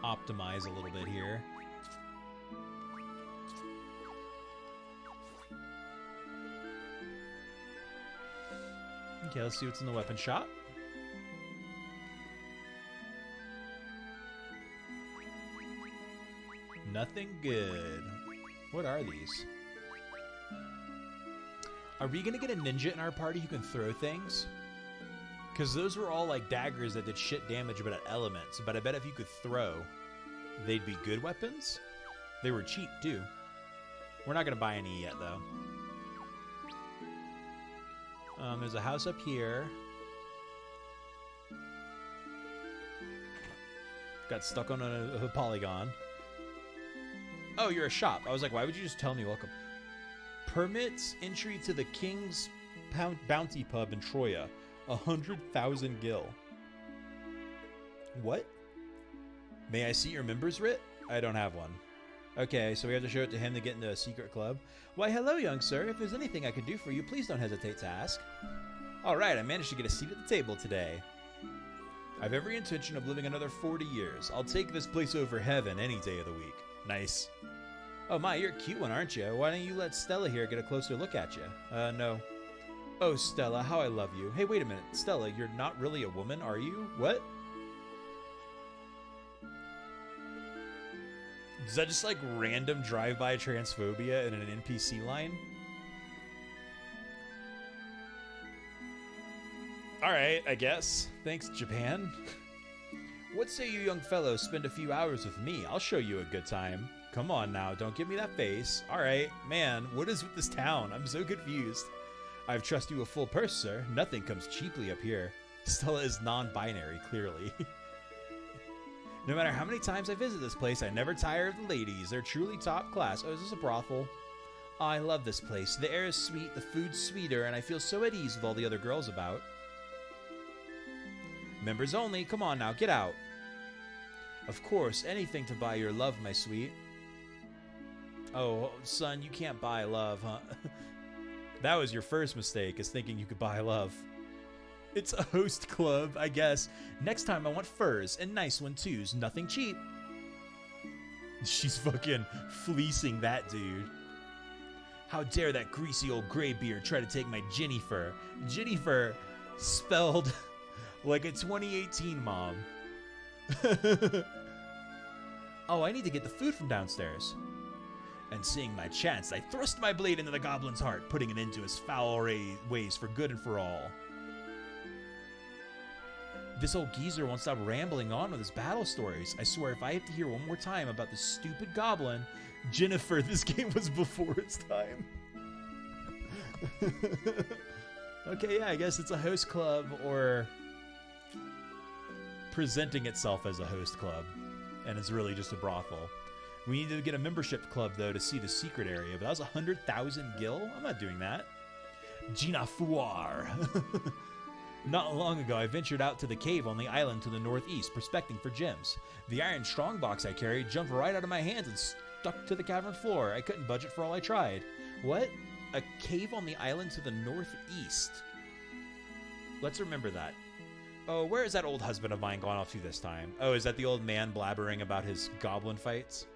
optimize a little bit here. Okay, let's see what's in the weapon shop. Nothing good. What are these? Are we gonna get a ninja in our party who can throw things? Because those were all like daggers that did shit damage but at elements. But I bet if you could throw, they'd be good weapons. They were cheap too. We're not gonna buy any yet though. There's a house up here. Got stuck on a polygon. Oh, you're a shop. I was like, why would you just tell me welcome? Permits entry to the King's Bounty Pub in Troya. 100,000 gil. What? May I see your member's writ? I don't have one. Okay, so we have to show it to him to get into a secret club. Why, hello, young sir. If there's anything I could do for you, please don't hesitate to ask. All right, I managed to get a seat at the table today. I have every intention of living another 40 years. I'll take this place over heaven any day of the week. Nice. Oh my, you're a cute one, aren't you? Why don't you let Stella here get a closer look at you? No. Oh, Stella, how I love you. Hey, wait a minute. Stella, you're not really a woman, are you? What? Is that just like random drive-by transphobia in an NPC line? Alright, I guess. Thanks, Japan. What say you young fellows spend a few hours with me? I'll show you a good time. Come on now, don't give me that face. Alright, man, what is with this town? I'm so confused. I trust you a full purse, sir. Nothing comes cheaply up here. Stella is non-binary, clearly. No matter how many times I visit this place, I never tire of the ladies. They're truly top class. Oh, is this a brothel? Oh, I love this place. The air is sweet, the food's sweeter, and I feel so at ease with all the other girls about. Members only. Come on now, get out. Of course, anything to buy your love, my sweet. Oh, son, you can't buy love, huh? That was your first mistake, is thinking you could buy love. It's a host club, I guess. Next time I want furs, and nice one too. Nothing cheap. She's fucking fleecing that dude. How dare that greasy old graybeard try to take my Jennifer. Jennifer spelled like a 2018 mom. Oh, I need to get the food from downstairs. And seeing my chance, I thrust my blade into the goblin's heart, putting an end to his foul ways for good and for all. This old geezer won't stop rambling on with his battle stories. I swear if I have to hear one more time about this stupid goblin, Jennifer, this game was before its time. Okay, yeah, I guess it's a host club or presenting itself as a host club, and it's really just a brothel. We need to get a membership club, though, to see the secret area, but that was 100,000 gil? I'm not doing that. Gina Fuar. Not long ago, I ventured out to the cave on the island to the northeast, prospecting for gems. The iron strongbox I carried jumped right out of my hands and stuck to the cavern floor. I couldn't budge it for all I tried. What? A cave on the island to the northeast? Let's remember that. Oh, where is that old husband of mine gone off to this time? Oh, is that the old man blabbering about his goblin fights?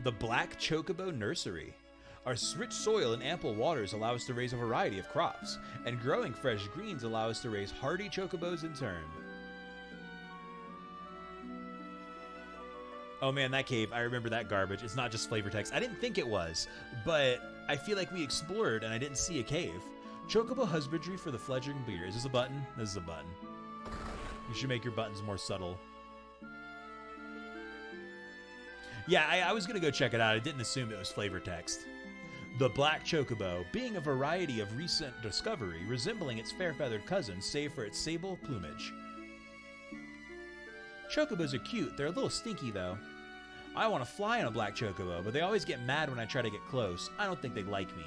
The Black Chocobo Nursery. Our rich soil and ample waters allow us to raise a variety of crops, and growing fresh greens allow us to raise hardy chocobos in turn. Oh man, that cave, I remember that garbage. It's not just flavor text. I didn't think it was, but I feel like we explored and I didn't see a cave. Chocobo husbandry for the fledgling breeder. Is this a button? This is a button. You should make your buttons more subtle. Yeah, I was going to go check it out. I didn't assume it was flavor text. The Black Chocobo, being a variety of recent discovery, resembling its fair-feathered cousin, save for its sable plumage. Chocobos are cute. They're a little stinky, though. I want to fly on a Black Chocobo, but they always get mad when I try to get close. I don't think they like me.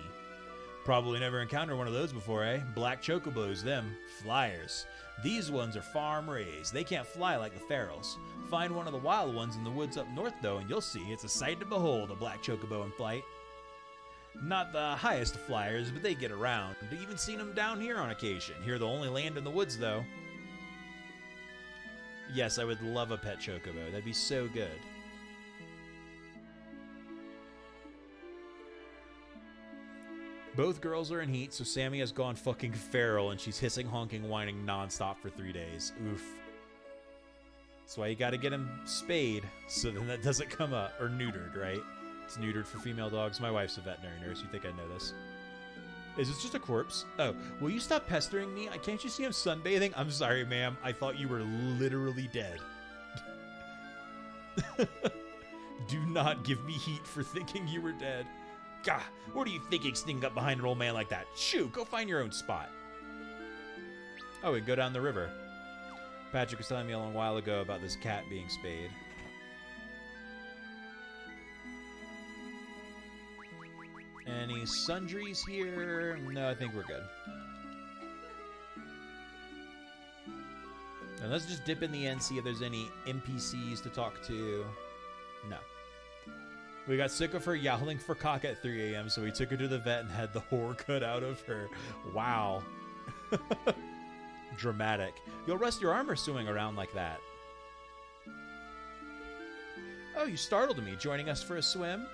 Probably never encountered one of those before, eh? Black Chocobos, them. Flyers. These ones are farm-raised. They can't fly like the ferals. Find one of the wild ones in the woods up north, though, and you'll see it's a sight to behold, a Black Chocobo in flight. Not the highest of flyers, but they get around. I've even seen them down here on occasion. Here they'll only land in the woods, though. Yes, I would love a pet Chocobo. That'd be so good. Both girls are in heat, so Sammy has gone fucking feral, and she's hissing, honking, whining nonstop for 3 days. Oof. That's why you gotta get him spayed, so then that doesn't come up. Or neutered, right? It's neutered for female dogs. My wife's a veterinary nurse. You think I know this? Is this just a corpse? Oh, will you stop pestering me? Can't you see I'm sunbathing? I'm sorry, ma'am. I thought you were literally dead. Do not give me heat for thinking you were dead. Gah, what are you thinking sneaking up behind an old man like that? Shoo, go find your own spot. Oh, we can go down the river. Patrick was telling me a long while ago about this cat being spayed. Any sundries here? No, I think we're good. And let's just dip in the end, see if there's any NPCs to talk to. No. We got sick of her yowling for cock at 3 a.m., so we took her to the vet and had the whore cut out of her. Wow. Dramatic. You'll rust your armor swimming around like that. Oh, you startled me, joining us for a swim?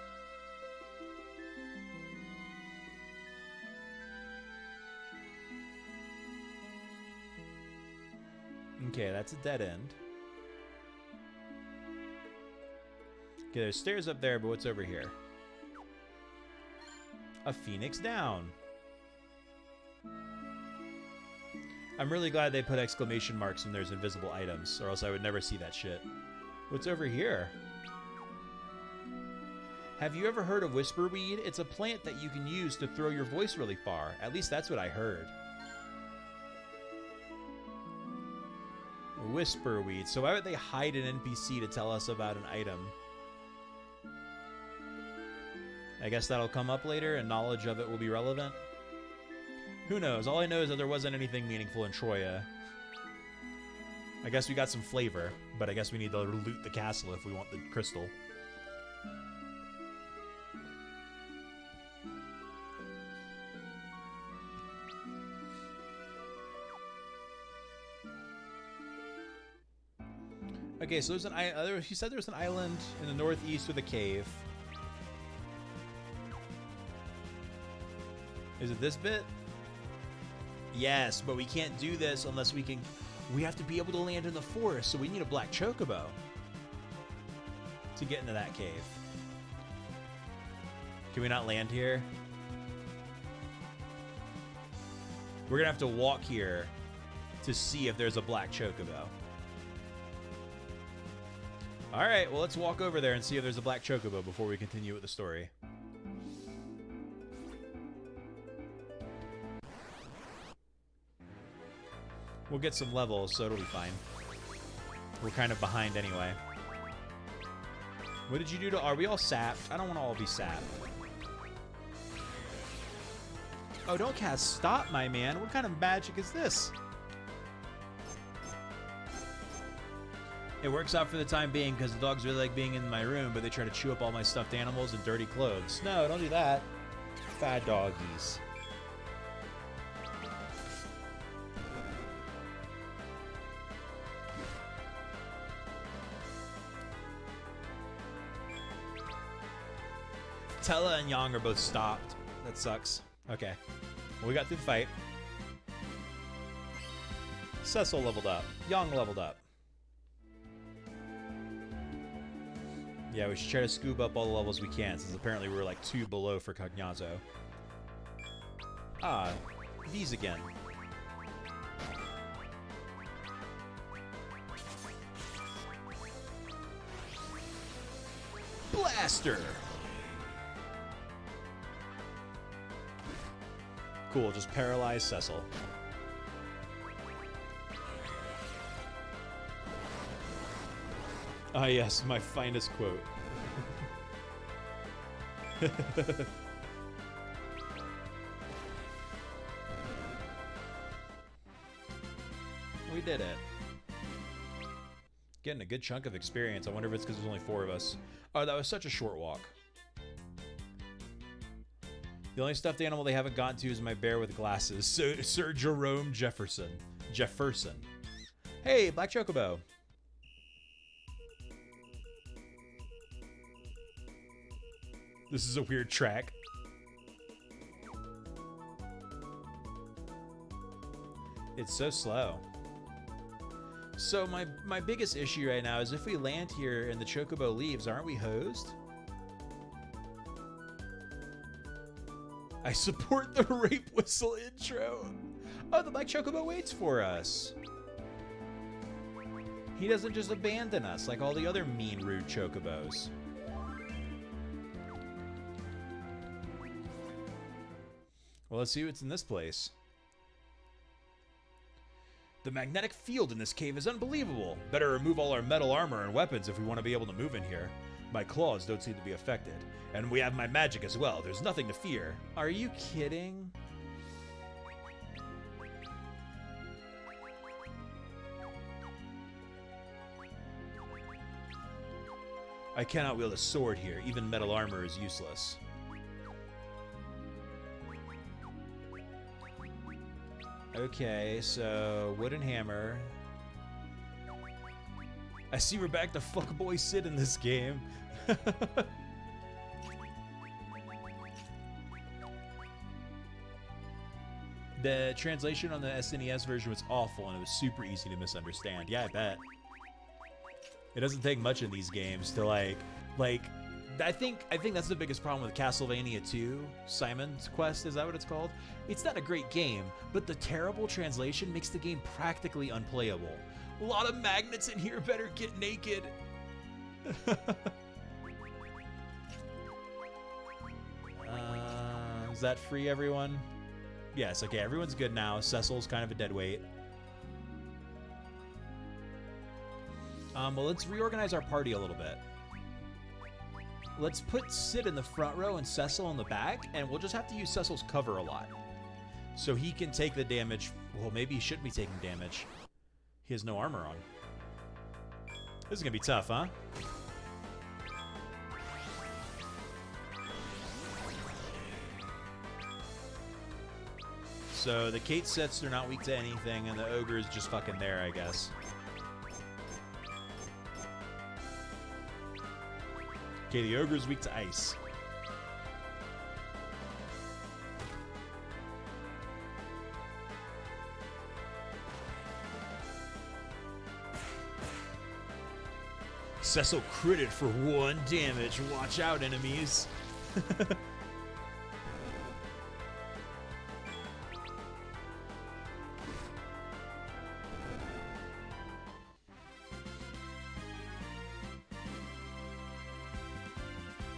Okay, that's a dead end. Okay, there's stairs up there, but what's over here? A phoenix down. I'm really glad they put exclamation marks when there's invisible items, or else I would never see that shit. What's over here? Have you ever heard of whisperweed? It's a plant that you can use to throw your voice really far. At least that's what I heard. Whisperweed. So why would they hide an NPC to tell us about an item? I guess that'll come up later and knowledge of it will be relevant. Who knows? All I know is that there wasn't anything meaningful in Troya. I guess we got some flavor, but I guess we need to loot the castle if we want the crystal. Okay, so there's an island. He said there was an island in the northeast with a cave. Is it this bit? Yes, but we can't do this unless we can... We have to be able to land in the forest, so we need a Black Chocobo to get into that cave. Can we not land here? We're gonna have to walk here to see if there's a Black Chocobo. Alright, well let's walk over there and see if there's a Black Chocobo before we continue with the story. We'll get some levels, so it'll be fine. We're kind of behind anyway. What did you do to... Are we all sapped? I don't want to all be sapped. Oh, don't cast stop, my man. What kind of magic is this? It works out for the time being because the dogs really like being in my room, but they try to chew up all my stuffed animals and dirty clothes. No, don't do that. Fat doggies. Tella and Yang are both stopped. That sucks. Okay. Well, we got through the fight. Cecil leveled up. Yang leveled up. Yeah, we should try to scoop up all the levels we can, since apparently we're like 2 below for Cagnazzo. Ah, these again. Blaster! Cool, just paralyze Cecil. Ah yes, my finest quote. We did it. Getting a good chunk of experience. I wonder if it's because there's only 4 of us. Oh, that was such a short walk. The only stuffed animal they haven't gotten to is my bear with glasses. Sir Jerome Jefferson. Hey, Black Chocobo. This is a weird track. It's so slow. So my biggest issue right now is if we land here and the Chocobo leaves, aren't we hosed? I support the rape whistle intro. Oh, the Black Chocobo waits for us. He doesn't just abandon us like all the other mean, rude Chocobos. Well, let's see what's in this place. The magnetic field in this cave is unbelievable. Better remove all our metal armor and weapons if we want to be able to move in here. My claws don't seem to be affected. And we have my magic as well. There's nothing to fear. Are you kidding? I cannot wield a sword here. Even metal armor is useless. Okay, so wooden hammer. I see we're back to fuckboy Sid in this game. The translation on the SNES version was awful and it was super easy to misunderstand. Yeah, I bet. It doesn't take much in these games to like I think that's the biggest problem with Castlevania 2, Simon's Quest, is that what it's called? It's not a great game, but the terrible translation makes the game practically unplayable. A lot of magnets in here, better get naked. Is that free, everyone? Yes, okay, everyone's good now. Cecil's kind of a dead weight. Well, let's reorganize our party a little bit. Let's put Sid in the front row and Cecil in the back, and we'll just have to use Cecil's cover a lot. So he can take the damage. Well, maybe he shouldn't be taking damage. He has no armor on. This is gonna be tough, huh? So the Kate sets, they're not weak to anything, and the ogre is just fucking there, I guess. Okay, the ogre is weak to ice. Cecil critted for 1 damage. Watch out, enemies.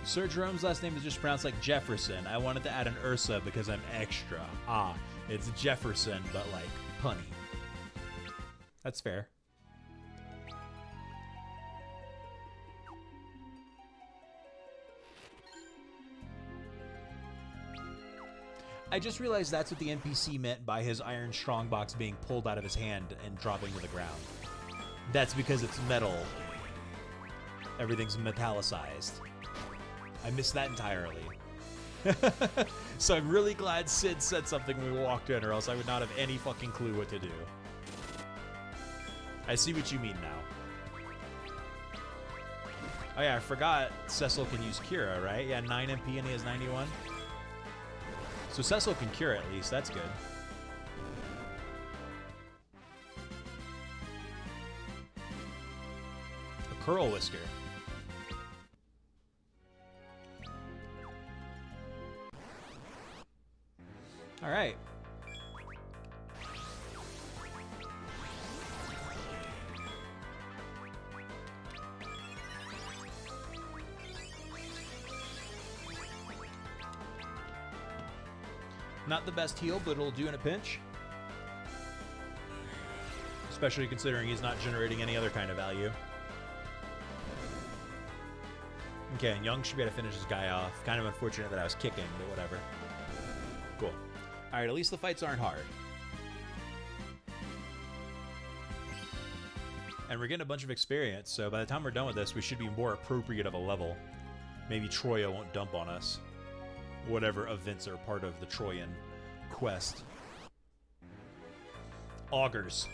Sir Jerome's last name is just pronounced like Jefferson. I wanted to add an Ursa because I'm extra. Ah, it's Jefferson, but like punny. That's fair. I just realized that's what the NPC meant by his iron strongbox being pulled out of his hand and dropping to the ground. That's because it's metal. Everything's metallicized. I missed that entirely. So I'm really glad Sid said something when we walked in, or else I would not have any fucking clue what to do. I see what you mean now. Oh yeah, I forgot Cecil can use Kira, right? Yeah, 9 MP and he has 91. So Cecil can cure at least, that's good. A Curl Whisker. Alright. Not the best heal, but it'll do in a pinch. Especially considering he's not generating any other kind of value. Okay, and Young should be able to finish this guy off. Kind of unfortunate that I was kicking, but whatever. Cool. Alright, at least the fights aren't hard. And we're getting a bunch of experience, so by the time we're done with this, we should be more appropriate of a level. Maybe Troya won't dump on us. Whatever events are part of the Trojan quest. Augurs.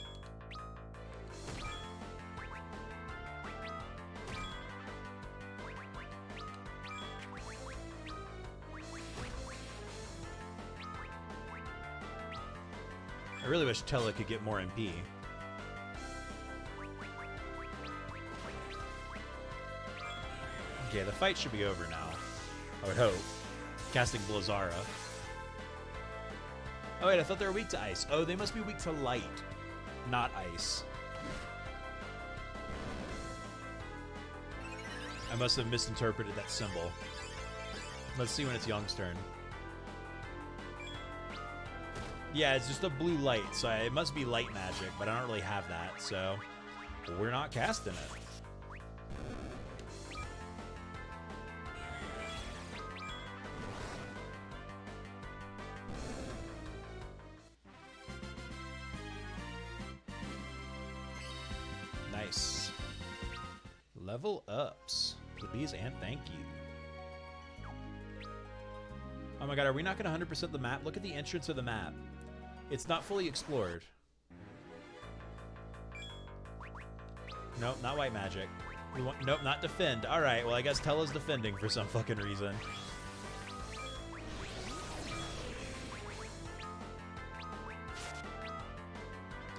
I really wish Tella could get more MP. Okay, the fight should be over now. I would hope. Casting Blizzara. Oh wait, I thought they were weak to ice. Oh, they must be weak to light, not ice. I must have misinterpreted that symbol. Let's see when it's Young's turn. Yeah, it's just a blue light, so it must be light magic, but I don't really have that, so we're not casting it. Nice. Level ups. Please and thank you. Oh my god, are we not going to 100% the map? Look at the entrance of the map. It's not fully explored. Nope, not white magic. We want, nope, not defend. Alright, well I guess Tella's defending for some fucking reason.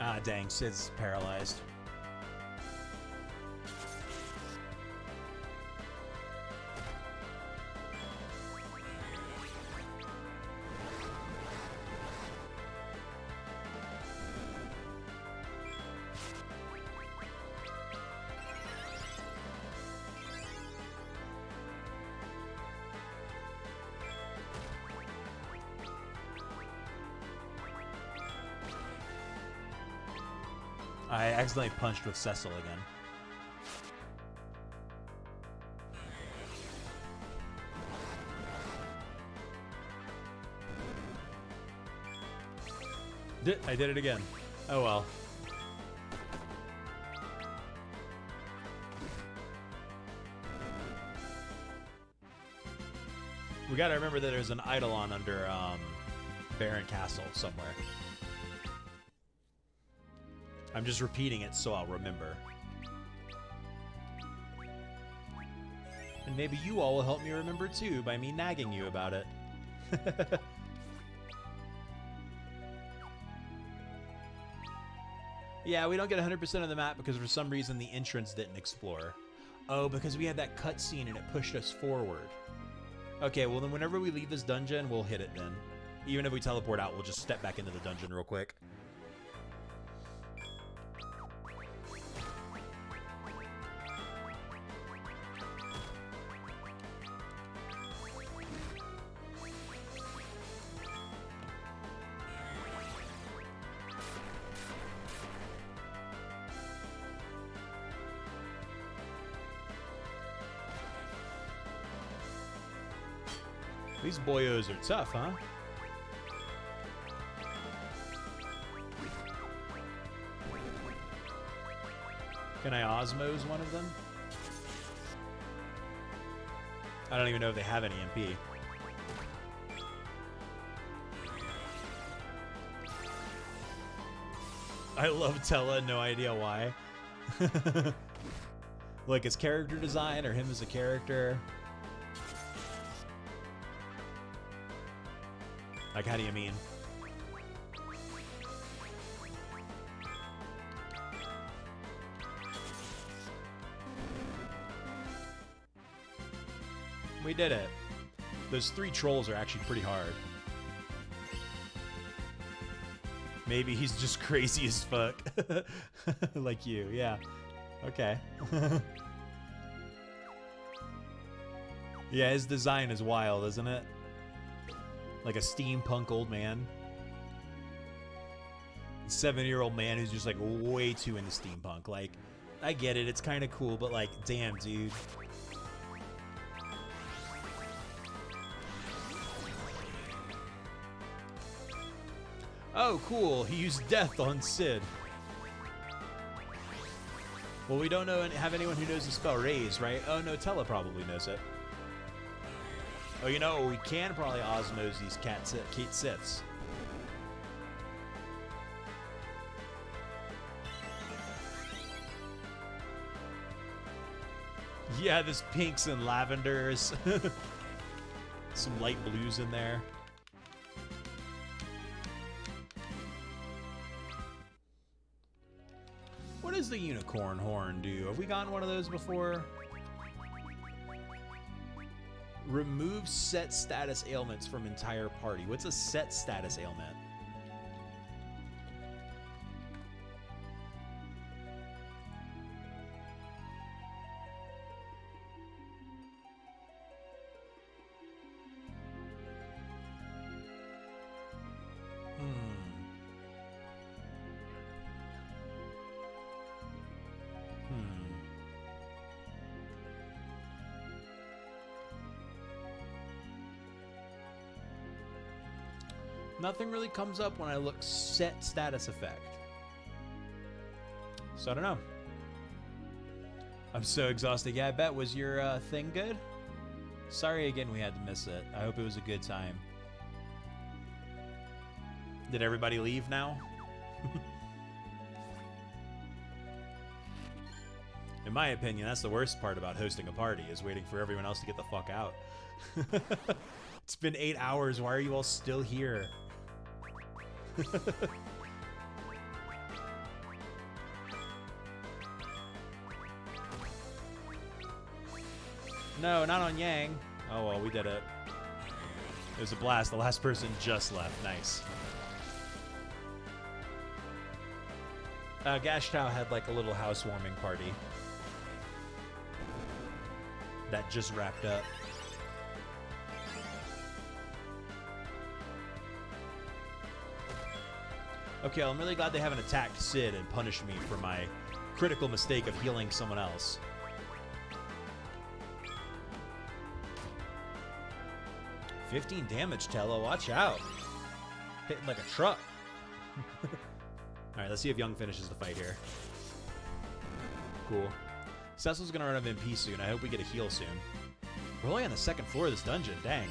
Ah, dang, Sid's paralyzed. I accidentally punched with Cecil again. I did it again. Oh well. We gotta remember that there's an Eidolon under Baron Castle somewhere. I'm just repeating it so I'll remember. And maybe you all will help me remember too by me nagging you about it. Yeah, we don't get 100% of the map because for some reason the entrance didn't explore. Oh, because we had that cutscene and it pushed us forward. Okay, well then whenever we leave this dungeon, we'll hit it then. Even if we teleport out, we'll just step back into the dungeon real quick. These boyos are tough, huh? Can I osmose one of them? I don't even know if they have any MP. I love Tella, no idea why. Like his character design or him as a character. Like, how do you mean? We did it. Those 3 trolls are actually pretty hard. Maybe he's just crazy as fuck. Like you, yeah. Okay. Yeah, his design is wild, isn't it? Like a steampunk old man. 7-year-old man who's just like way too into steampunk. Like, I get it, it's kind of cool, but like, damn, dude. Oh, cool. He used death on Sid. Well, we don't know have anyone who knows the spell raise, right? Oh, no, Tella probably knows it. Oh, you know, we can probably osmose these Kate Siths. Yeah, there's pinks and lavenders. Some light blues in there. What does the unicorn horn do? Have we gotten one of those before? Remove set status ailments from entire party. What's a set status ailment? Nothing really comes up when I look set status effect. So I don't know. I'm so exhausted. Yeah, I bet. Was your thing good? Sorry again we had to miss it. I hope it was a good time. Did everybody leave now? In my opinion, that's the worst part about hosting a party, is waiting for everyone else to get the fuck out. It's been 8 hours. Why are you all still here? No, not on Yang. Oh, well, we did it. It was a blast. The last person just left. Nice. Gashtow had like a little housewarming party that just wrapped up. Okay, well, I'm really glad they haven't attacked Sid and punished me for my critical mistake of healing someone else. $15 damage, Tello. Watch out. Hitting like a truck. Alright, let's see if Young finishes the fight here. Cool. Cecil's gonna run out of MP soon. I hope we get a heal soon. We're only on the 2nd floor of this dungeon. Dang.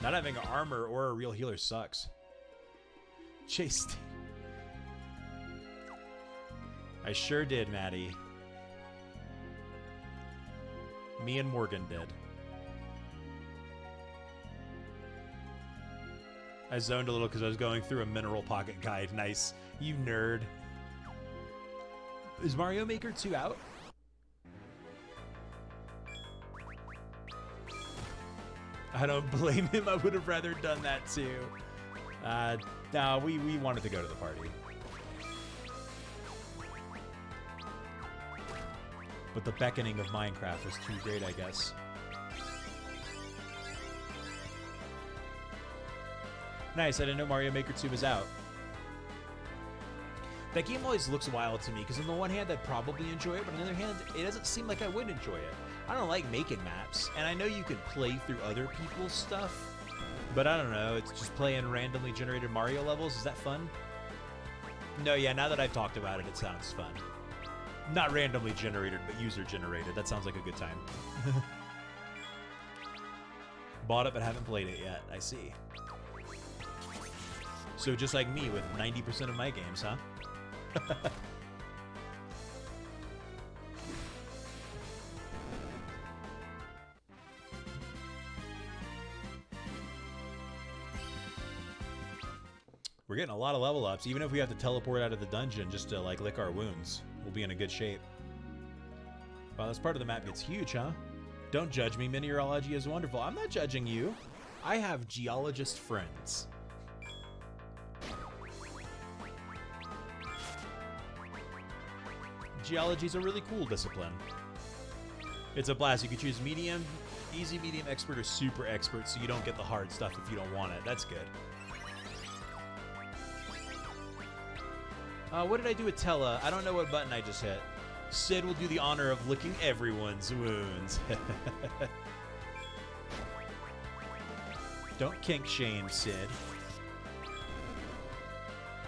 Not having armor or a real healer sucks. Chase. I sure did, Maddie. Me and Morgan did. I zoned a little because I was going through a mineral pocket guide. Nice. You nerd. Is Mario Maker 2 out? I don't blame him. I would have rather done that too. No, we wanted to go to the party. But the beckoning of Minecraft was too great, I guess. Nice, I didn't know Mario Maker 2 was out. That game always looks wild to me, because on the one hand, I'd probably enjoy it, but on the other hand, it doesn't seem like I would enjoy it. I don't like making maps, and I know you can play through other people's stuff, But I don't know, it's just playing randomly generated Mario levels. Is that fun? No, yeah, now that I've talked about it, it sounds fun. Not randomly generated, but user generated. That sounds like a good time. Bought it, but haven't played it yet. I see. So just like me with 90% of my games, huh? We're getting a lot of level ups. Even if we have to teleport out of the dungeon just to like lick our wounds, we'll be in a good shape. Wow, this part of the map gets huge, huh? Don't judge me. Mineralogy is wonderful. I'm not judging you. I have geologist friends. Geology is a really cool discipline. It's a blast. You can choose medium, easy, medium, expert, or super expert, so you don't get the hard stuff if you don't want it. That's good. What did I do with Tella? I don't know what button I just hit. Sid will do the honor of licking everyone's wounds. Don't kink shame, Sid.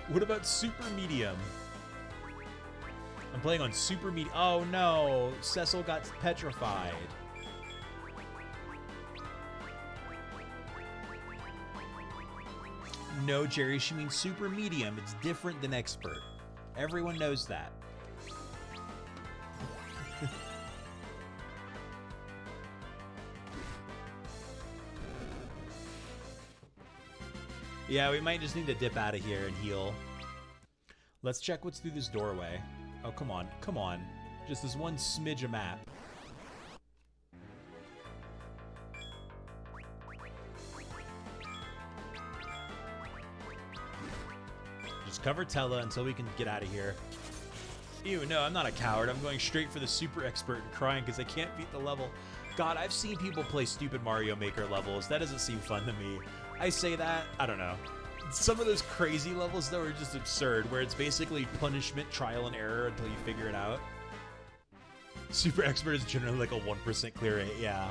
What about super medium? I'm playing on super medium. Oh no, Cecil got petrified. No, Jerry, she means super medium. It's different than expert. Everyone knows that. Yeah, we might just need to dip out of here and heal. Let's check what's through this doorway. Oh, come on. Come on. Just this one smidge of map. Just cover Tella until we can get out of here. Ew, no, I'm not a coward. I'm going straight for the super expert and crying because I can't beat the level. God, I've seen people play stupid Mario Maker levels. That doesn't seem fun to me. I say that, I don't know. Some of those crazy levels, though, are just absurd, where it's basically punishment, trial, and error until you figure it out. Super expert is generally like a 1% clear rate, yeah.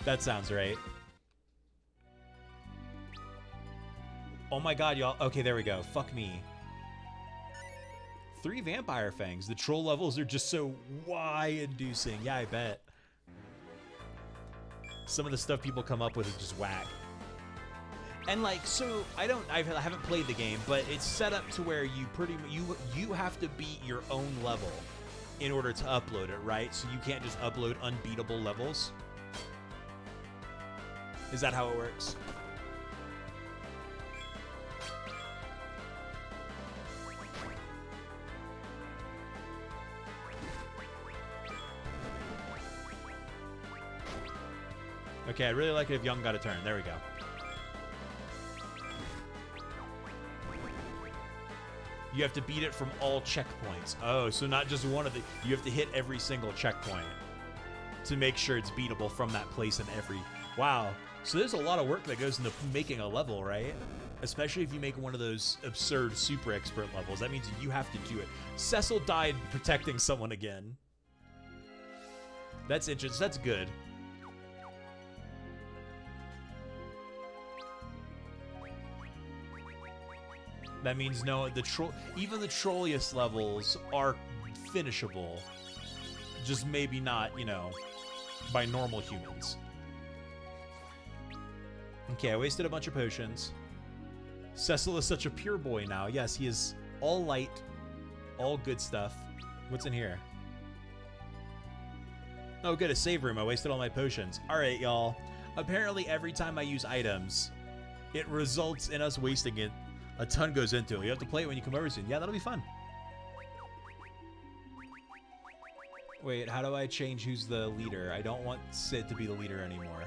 That sounds right. Oh my god, y'all. Okay, there we go. Fuck me. 3 vampire fangs. The troll levels are just so why-inducing. Yeah, I bet. Some of the stuff people come up with is just whack. And like, so I haven't played the game, but it's set up to where you have to beat your own level in order to upload it, right? So you can't just upload unbeatable levels. Is that how it works? Okay, I'd really like it if Young got a turn. There we go. You have to beat it from all checkpoints. Oh, so not just one of the... You have to hit every single checkpoint to make sure it's beatable from that place in every... Wow. So there's a lot of work that goes into making a level, right? Especially if you make one of those absurd super expert levels. That means you have to do it. Cecil died protecting someone again. That's interesting. That's good. That means no, even the trolliest levels are finishable. Just maybe not, you know, by normal humans. Okay, I wasted a bunch of potions. Cecil is such a pure boy now. Yes, he is all light, all good stuff. What's in here? Oh, good, a save room. I wasted all my potions. All right, y'all. Apparently, every time I use items, it results in us wasting it. A ton goes into it. You have to play it when you come over soon. Yeah, that'll be fun. Wait, how do I change who's the leader? I don't want Sid to be the leader anymore.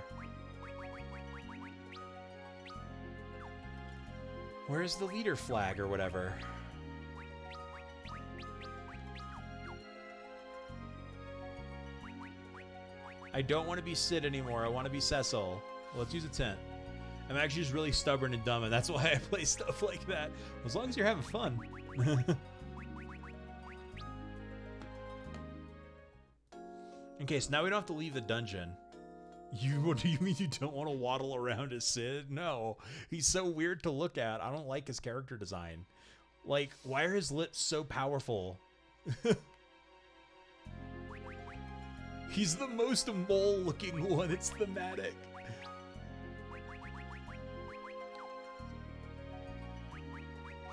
Where's the leader flag or whatever? I don't want to be Sid anymore. I want to be Cecil. Well, let's use a tent. I'm actually just really stubborn and dumb, and that's why I play stuff like that. As long as you're having fun. Okay, so now we don't have to leave the dungeon. What do you mean you don't want to waddle around as Sid? No, he's so weird to look at. I don't like his character design. Like, why are his lips so powerful? He's the most mole-looking one. It's thematic.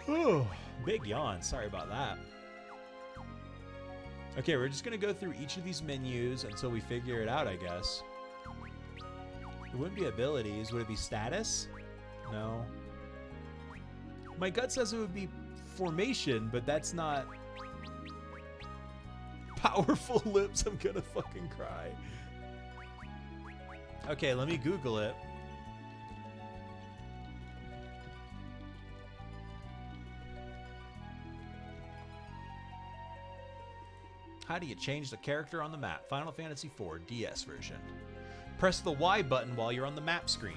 Oh, big yawn. Sorry about that. Okay, we're just going to go through each of these menus until we figure it out, I guess. It wouldn't be abilities. Would it be status? No. My gut says it would be formation, but that's not... Powerful lips. I'm gonna fucking cry. Okay, let me Google it. How do you change the character on the map? Final Fantasy IV DS version. Press the Y button while you're on the map screen.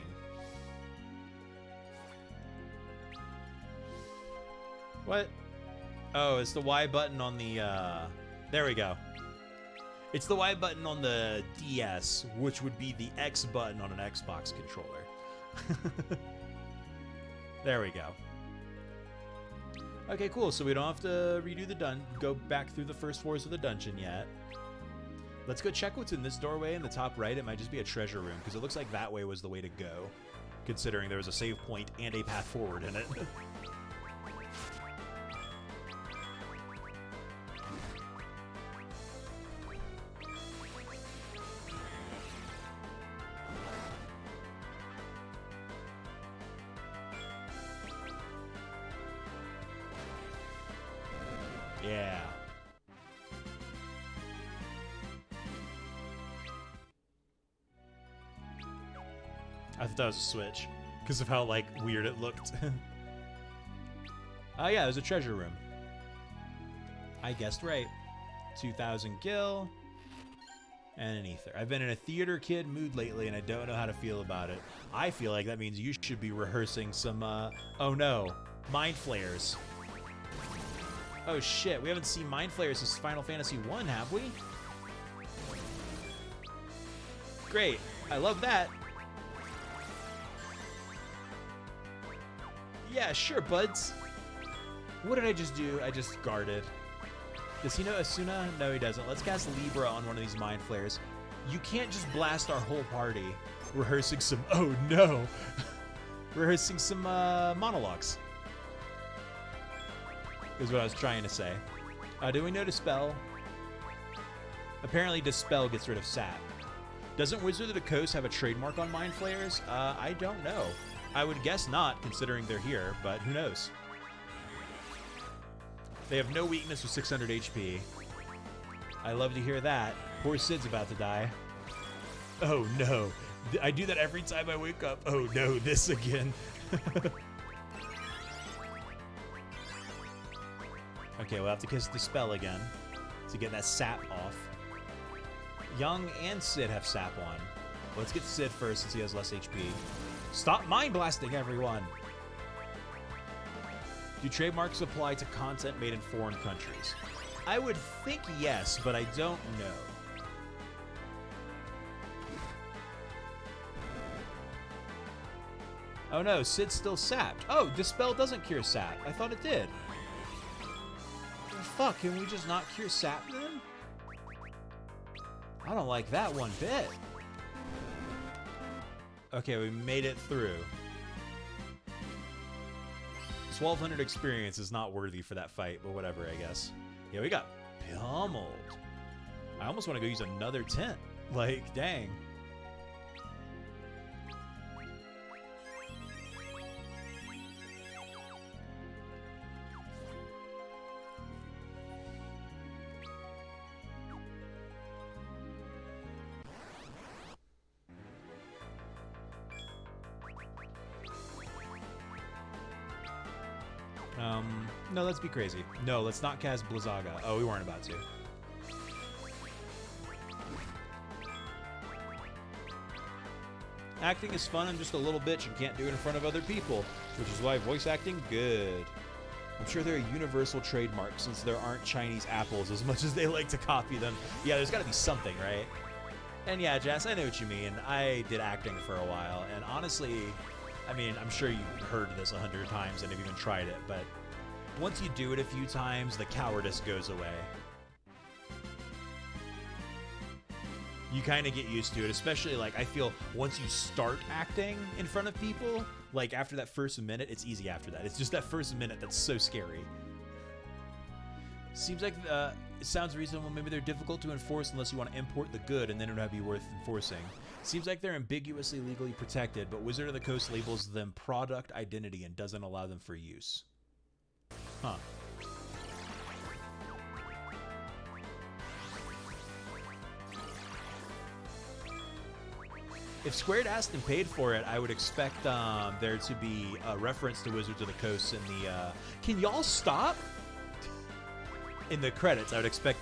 What? Oh, it's the Y button on the, there we go. It's the Y button on the DS, which would be the X button on an Xbox controller. There we go. Okay, cool. So we don't have to redo the go back through the first floors of the dungeon yet. Let's go check what's in this doorway in the top right. It might just be a treasure room, because it looks like that way was the way to go, considering there was a save point and a path forward in it. Yeah. I thought that was a switch because of how, like, weird it looked. Oh, yeah, it was a treasure room. I guessed right. 2,000 gil and an ether. I've been in a theater kid mood lately, and I don't know how to feel about it. I feel like that means you should be rehearsing some, oh no, mind flayers. Oh shit, we haven't seen mind flayers since Final Fantasy 1, have we? Great, I love that. Yeah, sure, buds. What did I just do? I just guarded. Does he know Asuna? No, he doesn't. Let's cast Libra on one of these mind flares. You can't just blast our whole party rehearsing some... Oh, no. Rehearsing some monologues. Is what I was trying to say. Do we know Dispel? Apparently Dispel gets rid of sap. Doesn't Wizard of the Coast have a trademark on mind flayers? I don't know. I would guess not, considering they're here, but who knows? They have no weakness with 600 HP. I love to hear that. Poor Sid's about to die. Oh no. I do that every time I wake up. Oh no, this again. Okay, we'll have to kiss Dispel again to get that sap off. Young and Sid have sap on. Let's get Sid first since he has less HP. Stop mind blasting everyone! Do trademarks apply to content made in foreign countries? I would think yes, but I don't know. Oh no, Sid's still sapped. Oh, Dispel doesn't cure sap. I thought it did. Fuck, can we just not cure sap then? I don't like that one bit. Okay, we made it through. 1,200 experience is not worthy for that fight, but whatever, I guess. Yeah, we got pummeled. I almost want to go use another tent. Like, dang. No, let's be crazy. No, let's not cast Blizzaga. Oh, we weren't about to. Acting is fun. I'm just a little bitch and can't do it in front of other people, which is why voice acting, good. I'm sure they're a universal trademark since there aren't Chinese apples as much as they like to copy them. Yeah, there's got to be something, right? And yeah, Jess, I know what you mean. I did acting for a while, and honestly, I mean, I'm sure you've heard this 100 times and have even tried it, but once you do it a few times, the cowardice goes away. You kind of get used to it, especially, like, I feel once you start acting in front of people, like, after that first minute, it's easy after that. It's just that first minute that's so scary. Seems like it sounds reasonable. Maybe they're difficult to enforce unless you want to import the good, and then it would be worth enforcing. Seems like they're ambiguously legally protected, but Wizard of the Coast labels them product identity and doesn't allow them for use. Huh. If Squared asked and paid for it, I would expect there to be a reference to Wizards of the Coast in the... Can y'all stop? In the credits, I would expect...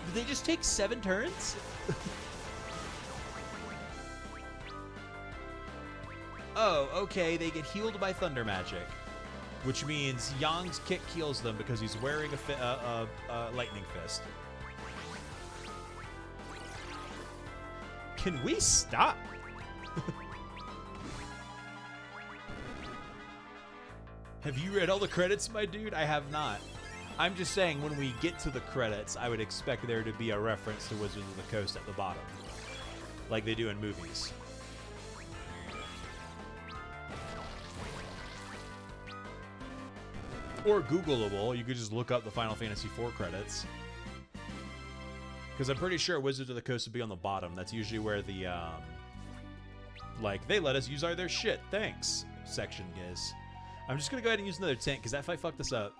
Did they just take 7 turns? Oh, okay, they get healed by Thunder Magic. Which means Yang's kick heals them because he's wearing a Lightning Fist. Can we stop? Have you read all the credits, my dude? I have not. I'm just saying, when we get to the credits, I would expect there to be a reference to Wizards of the Coast at the bottom. Like they do in movies. Or Googleable. You could just look up the Final Fantasy IV credits. Because I'm pretty sure Wizards of the Coast would be on the bottom. That's usually where the, like, they let us use their shit, thanks, section is. I'm just going to go ahead and use another tank, because that fight fucked us up.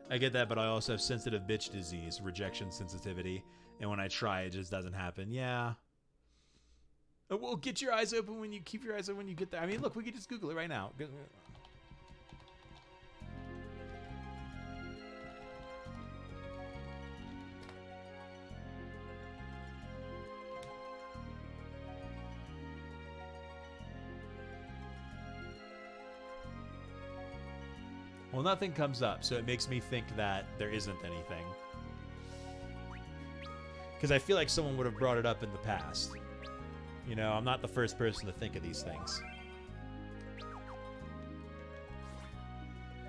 I get that, but I also have sensitive bitch disease, rejection sensitivity, and when I try, it just doesn't happen. Yeah. Well, get your eyes open when you keep your eyes open when you get there. I mean, look, we could just Google it right now. Well, nothing comes up, so it makes me think that there isn't anything. Because I feel like someone would have brought it up in the past. You know, I'm not the first person to think of these things.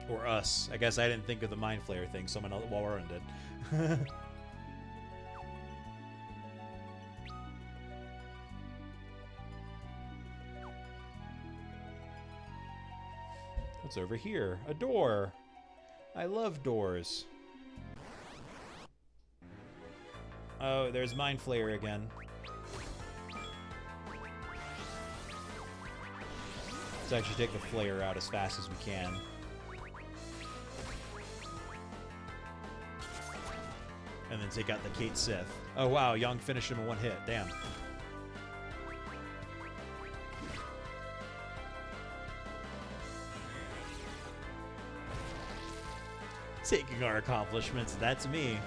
Or us. I guess I didn't think of the Mind Flayer thing, someone else, Warren did. What's over here? A door. I love doors. Oh, there's Mind Flayer again. Let's actually take the flare out as fast as we can. And then take out the Kate Sith. Oh wow, Young finished him in one hit. Damn. Taking our accomplishments, that's me.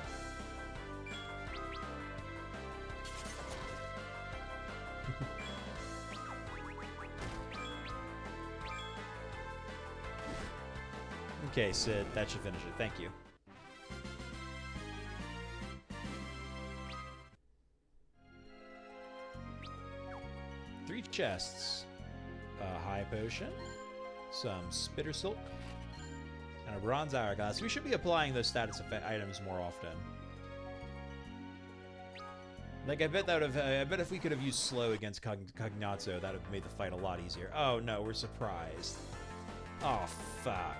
Okay, Sid, that should finish it. Thank you. Three chests. A high potion, some spitter silk, and a bronze hourglass. We should be applying those status effect items more often. Like, I bet that would have. I bet if we could have used slow against Cagnazzo, that would have made the fight a lot easier. Oh no, we're surprised. Oh fuck.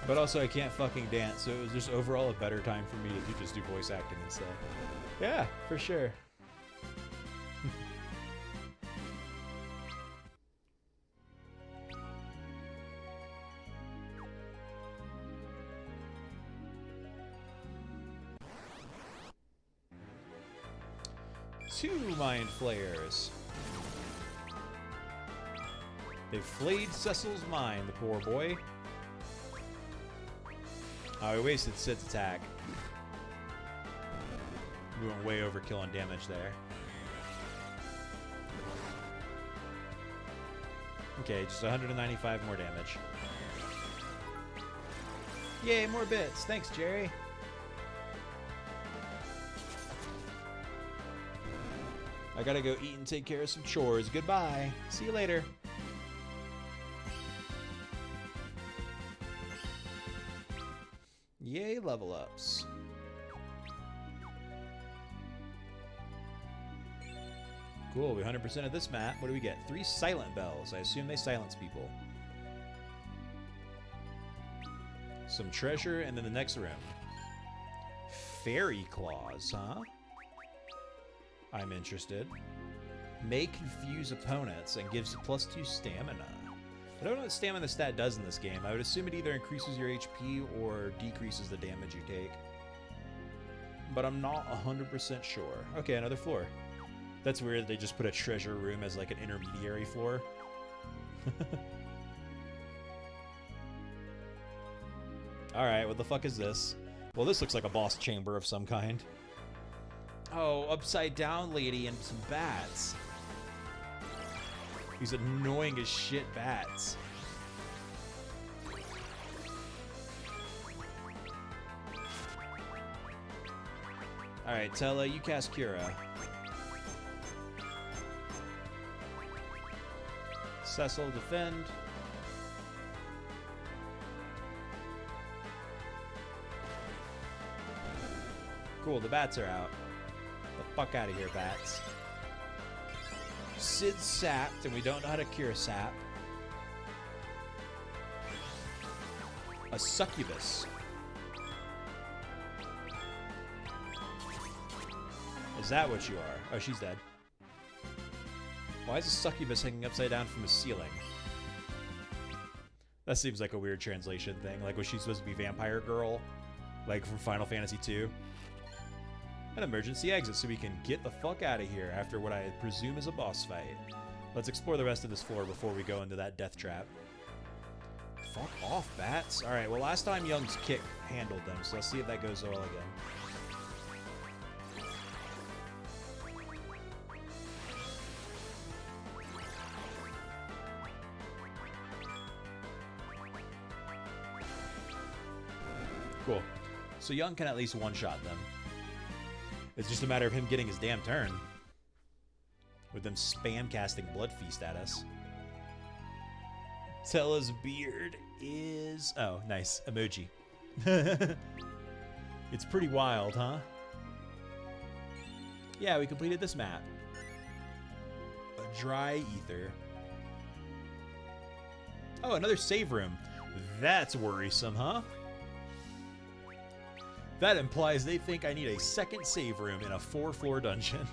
But also, I can't fucking dance, so it was just overall a better time for me to just do voice acting instead. Yeah, for sure. 2 Mind Flayers. They flayed Cecil's mind, the poor boy. Oh, he wasted Sid's attack. We went way overkill on damage there. Okay, just 195 more damage. Yay, more bits. Thanks, Jerry. I gotta go eat and take care of some chores. Goodbye. See you later. Yay, level ups. Cool, we 100% of this map. What do we get? 3 silent bells. I assume they silence people. Some treasure, and then the next room. Fairy claws, huh? I'm interested. May confuse opponents and gives +2 stamina. I don't know what stamina stat does in this game. I would assume it either increases your HP or decreases the damage you take. But I'm not 100% sure. Okay, another floor. That's weird. They just put a treasure room as like an intermediary floor. Alright, what the fuck is this? Well, this looks like a boss chamber of some kind. Oh, upside down lady and some bats. These annoying as shit bats. Alright, Tella, you cast Cura. Cecil, defend. Cool, the bats are out. The fuck out of here, bats. Sid's sapped, and we don't know how to cure sap. A succubus. Is that what you are? Oh, she's dead. Why is a succubus hanging upside down from a ceiling? That seems like a weird translation thing. Like, was she supposed to be Vampire Girl? Like from Final Fantasy II? An emergency exit so we can get the fuck out of here after what I presume is a boss fight. Let's explore the rest of this floor before we go into that death trap. Fuck off, bats. Alright, well last time Young's kick handled them, so let's see if that goes well again. Cool. So Young can at least one-shot them. It's just a matter of him getting his damn turn. With them spam casting Blood Feast at us. Tella's beard is... Oh, nice. Emoji. It's pretty wild, huh? Yeah, we completed this map. A dry ether. Oh, another save room. That's worrisome, huh? That implies they think I need a second save room in a 4-floor dungeon.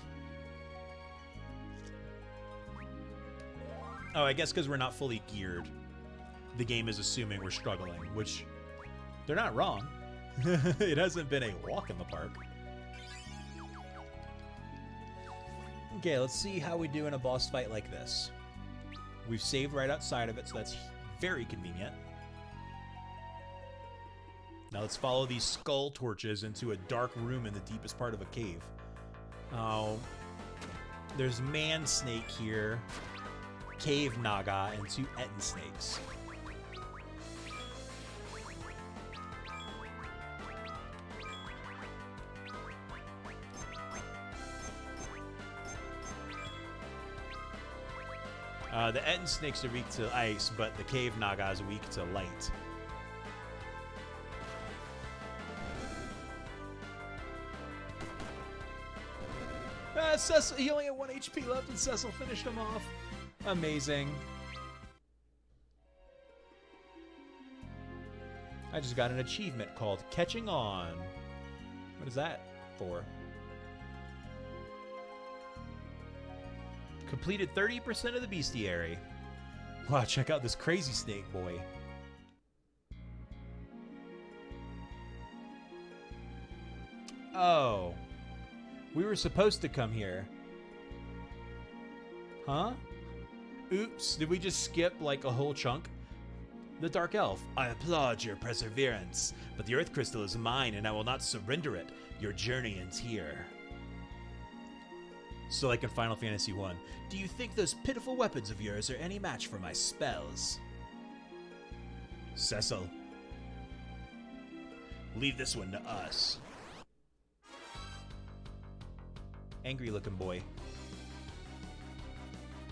Oh, I guess because we're not fully geared. The game is assuming we're struggling, which they're not wrong. It hasn't been a walk in the park. Okay, let's see how we do in a boss fight like this. We've saved right outside of it, so that's very convenient. Now let's follow these skull torches into a dark room in the deepest part of a cave. Oh, there's man snake here, cave naga, and 2 Etten snakes. The Etten snakes are weak to ice, but the cave naga is weak to light. Cecil, he only had 1 HP left and Cecil finished him off. Amazing. I just got an achievement called Catching On. What is that for? Completed 30% of the bestiary. Wow, check out this crazy snake boy. Oh. We were supposed to come here Huh? Oops, did we just skip like a whole chunk? The Dark Elf. I applaud your perseverance, but the Earth Crystal is mine and I will not surrender it. Your journey ends here. So like in Final Fantasy 1, do you think those pitiful weapons of yours are any match for my spells? Cecil. Leave this one to us. Angry looking boy.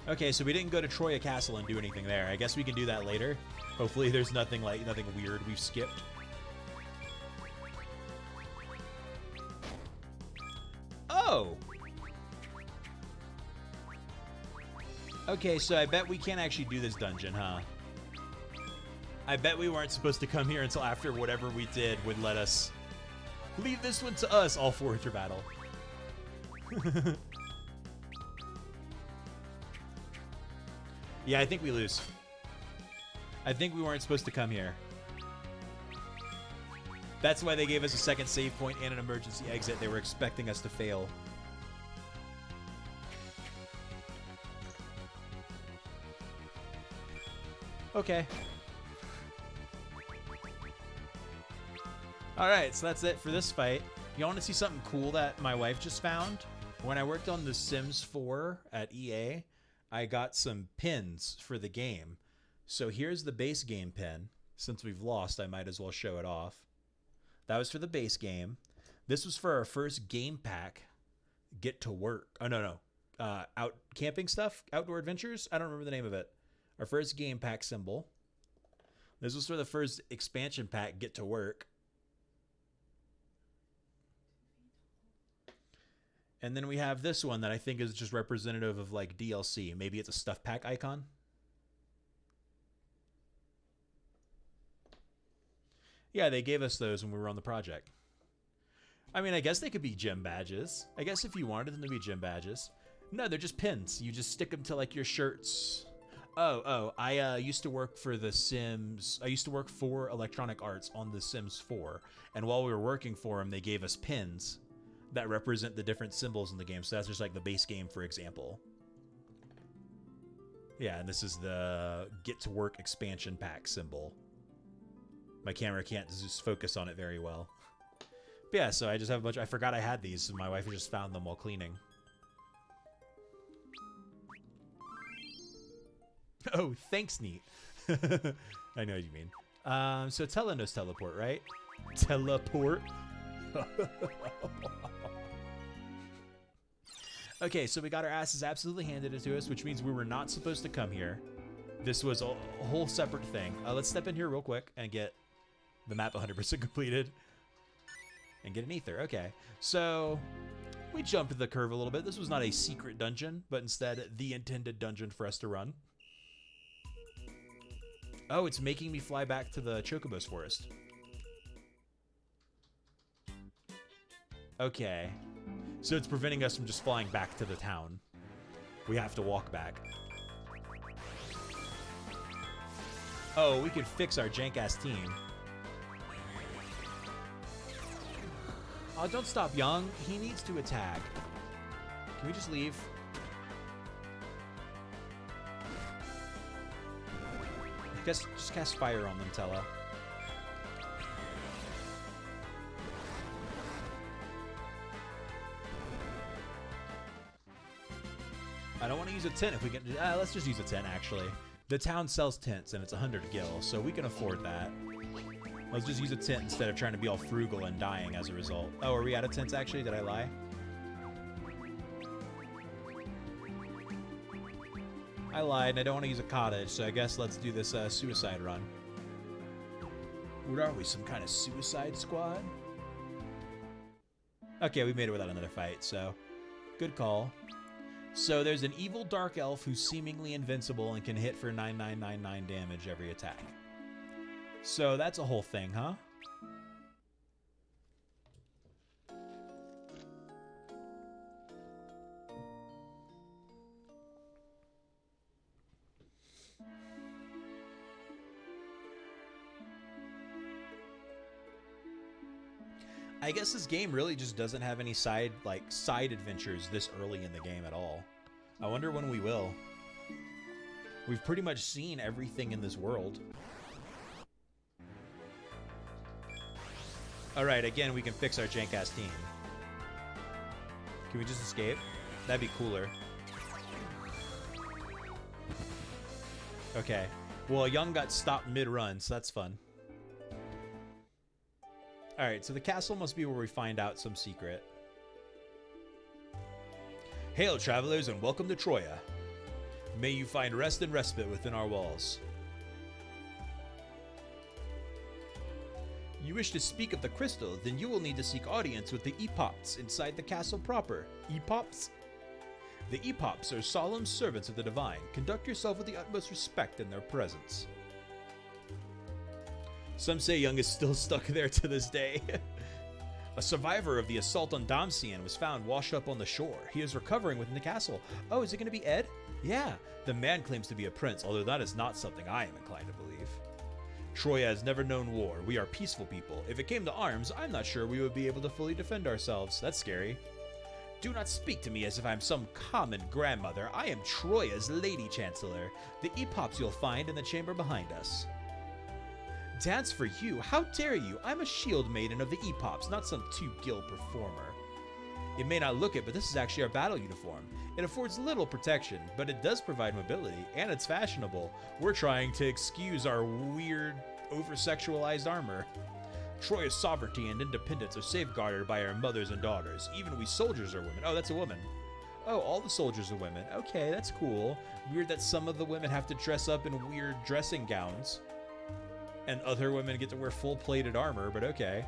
Okay, so we didn't go to Troya Castle and do anything there. I guess we can do that later. Hopefully there's nothing weird we've skipped. Oh! Okay, so I bet we can't actually do this dungeon, huh? I bet we weren't supposed to come here until after whatever we did would let us. Leave this one to us, all four through battle. Yeah, I think we lose. I think we weren't supposed to come here. That's why they gave us a second save point and an emergency exit. They were expecting us to fail. Okay. Alright, so that's it for this fight. You want to see something cool that my wife just found? When I worked on The Sims 4 at EA, I got some pins for the game. So here's the base game pin. Since we've lost, I might as well show it off. That was for the base game. This was for our first game pack, Get to Work. Oh, no. Out camping stuff? Outdoor Adventures? I don't remember the name of it. Our first game pack symbol. This was for the first expansion pack, Get to Work. And then we have this one that I think is just representative of like DLC. Maybe it's a stuff pack icon. Yeah, they gave us those when we were on the project. I mean, I guess they could be gym badges. I guess if you wanted them to be gym badges. No, they're just pins. You just stick them to like your shirts. I used to work for The Sims. I used to work for Electronic Arts on The Sims 4. And while we were working for them, they gave us pins that represent the different symbols in the game. So that's just like the base game, for example. Yeah, and this is the Get to Work expansion pack symbol. My camera can't just focus on it very well. But yeah, so I just have a bunch. I forgot I had these, so my wife just found them while cleaning. Oh, thanks, neat. I know what you mean. So Tella knows teleport, right? Teleport. Okay, so we got our asses absolutely handed to us, which means we were not supposed to come here. This was a whole separate thing. Let's step in here real quick and get the map 100% completed. And get an ether. Okay, so we jumped the curve a little bit. This was not a secret dungeon, but instead the intended dungeon for us to run. Oh, it's making me fly back to the Chocobo's forest. Okay. So it's preventing us from just flying back to the town. We have to walk back. Oh, we could fix our jank-ass team. Oh, don't stop, Young. He needs to attack. Can we just leave? I guess just cast fire on them, Tella. I don't want to use a tent if we can. Let's just use a tent, actually. The town sells tents, and it's 100 gil, so we can afford that. Let's just use a tent instead of trying to be all frugal and dying as a result. Oh, are we out of tents, actually? Did I lie? I lied, and I don't want to use a cottage, so I guess let's do this suicide run. What are we, some kind of suicide squad? Okay, we made it without another fight, so good call. So there's an evil dark elf who's seemingly invincible and can hit for 9999 damage every attack. So that's a whole thing, huh? I guess this game really just doesn't have any side adventures this early in the game at all. I wonder when we will. We've pretty much seen everything in this world. Alright, again, we can fix our jank-ass team. Can we just escape? That'd be cooler. Okay. Well, Young got stopped mid-run, so that's fun. Alright, so the castle must be where we find out some secret. Hail, travelers, and welcome to Troya. May you find rest and respite within our walls. You wish to speak of the crystal, then you will need to seek audience with the Epops inside the castle proper. Epops? The Epops are solemn servants of the divine. Conduct yourself with the utmost respect in their presence. Some say Young is still stuck there to this day. A survivor of the assault on Damsian was found washed up on the shore. He is recovering within the castle. Oh, is it going to be Ed? Yeah, the man claims to be a prince, although that is not something I am inclined to believe. Troya has never known war. We are peaceful people. If it came to arms, I'm not sure we would be able to fully defend ourselves. That's scary. Do not speak to me as if I'm some common grandmother. I am Troya's Lady Chancellor. The Epops you'll find in the chamber behind us. Dance for you? How dare you? I'm a shield maiden of the Epops, not some two-guild performer. It may not look it, but this is actually our battle uniform. It affords little protection, but it does provide mobility, and it's fashionable. We're trying to excuse our weird, over-sexualized armor. Troya's sovereignty and independence are safeguarded by our mothers and daughters. Even we soldiers are women. Oh, that's a woman. Oh, all the soldiers are women. Okay, that's cool. Weird that some of the women have to dress up in weird dressing gowns. And other women get to wear full-plated armor, but okay.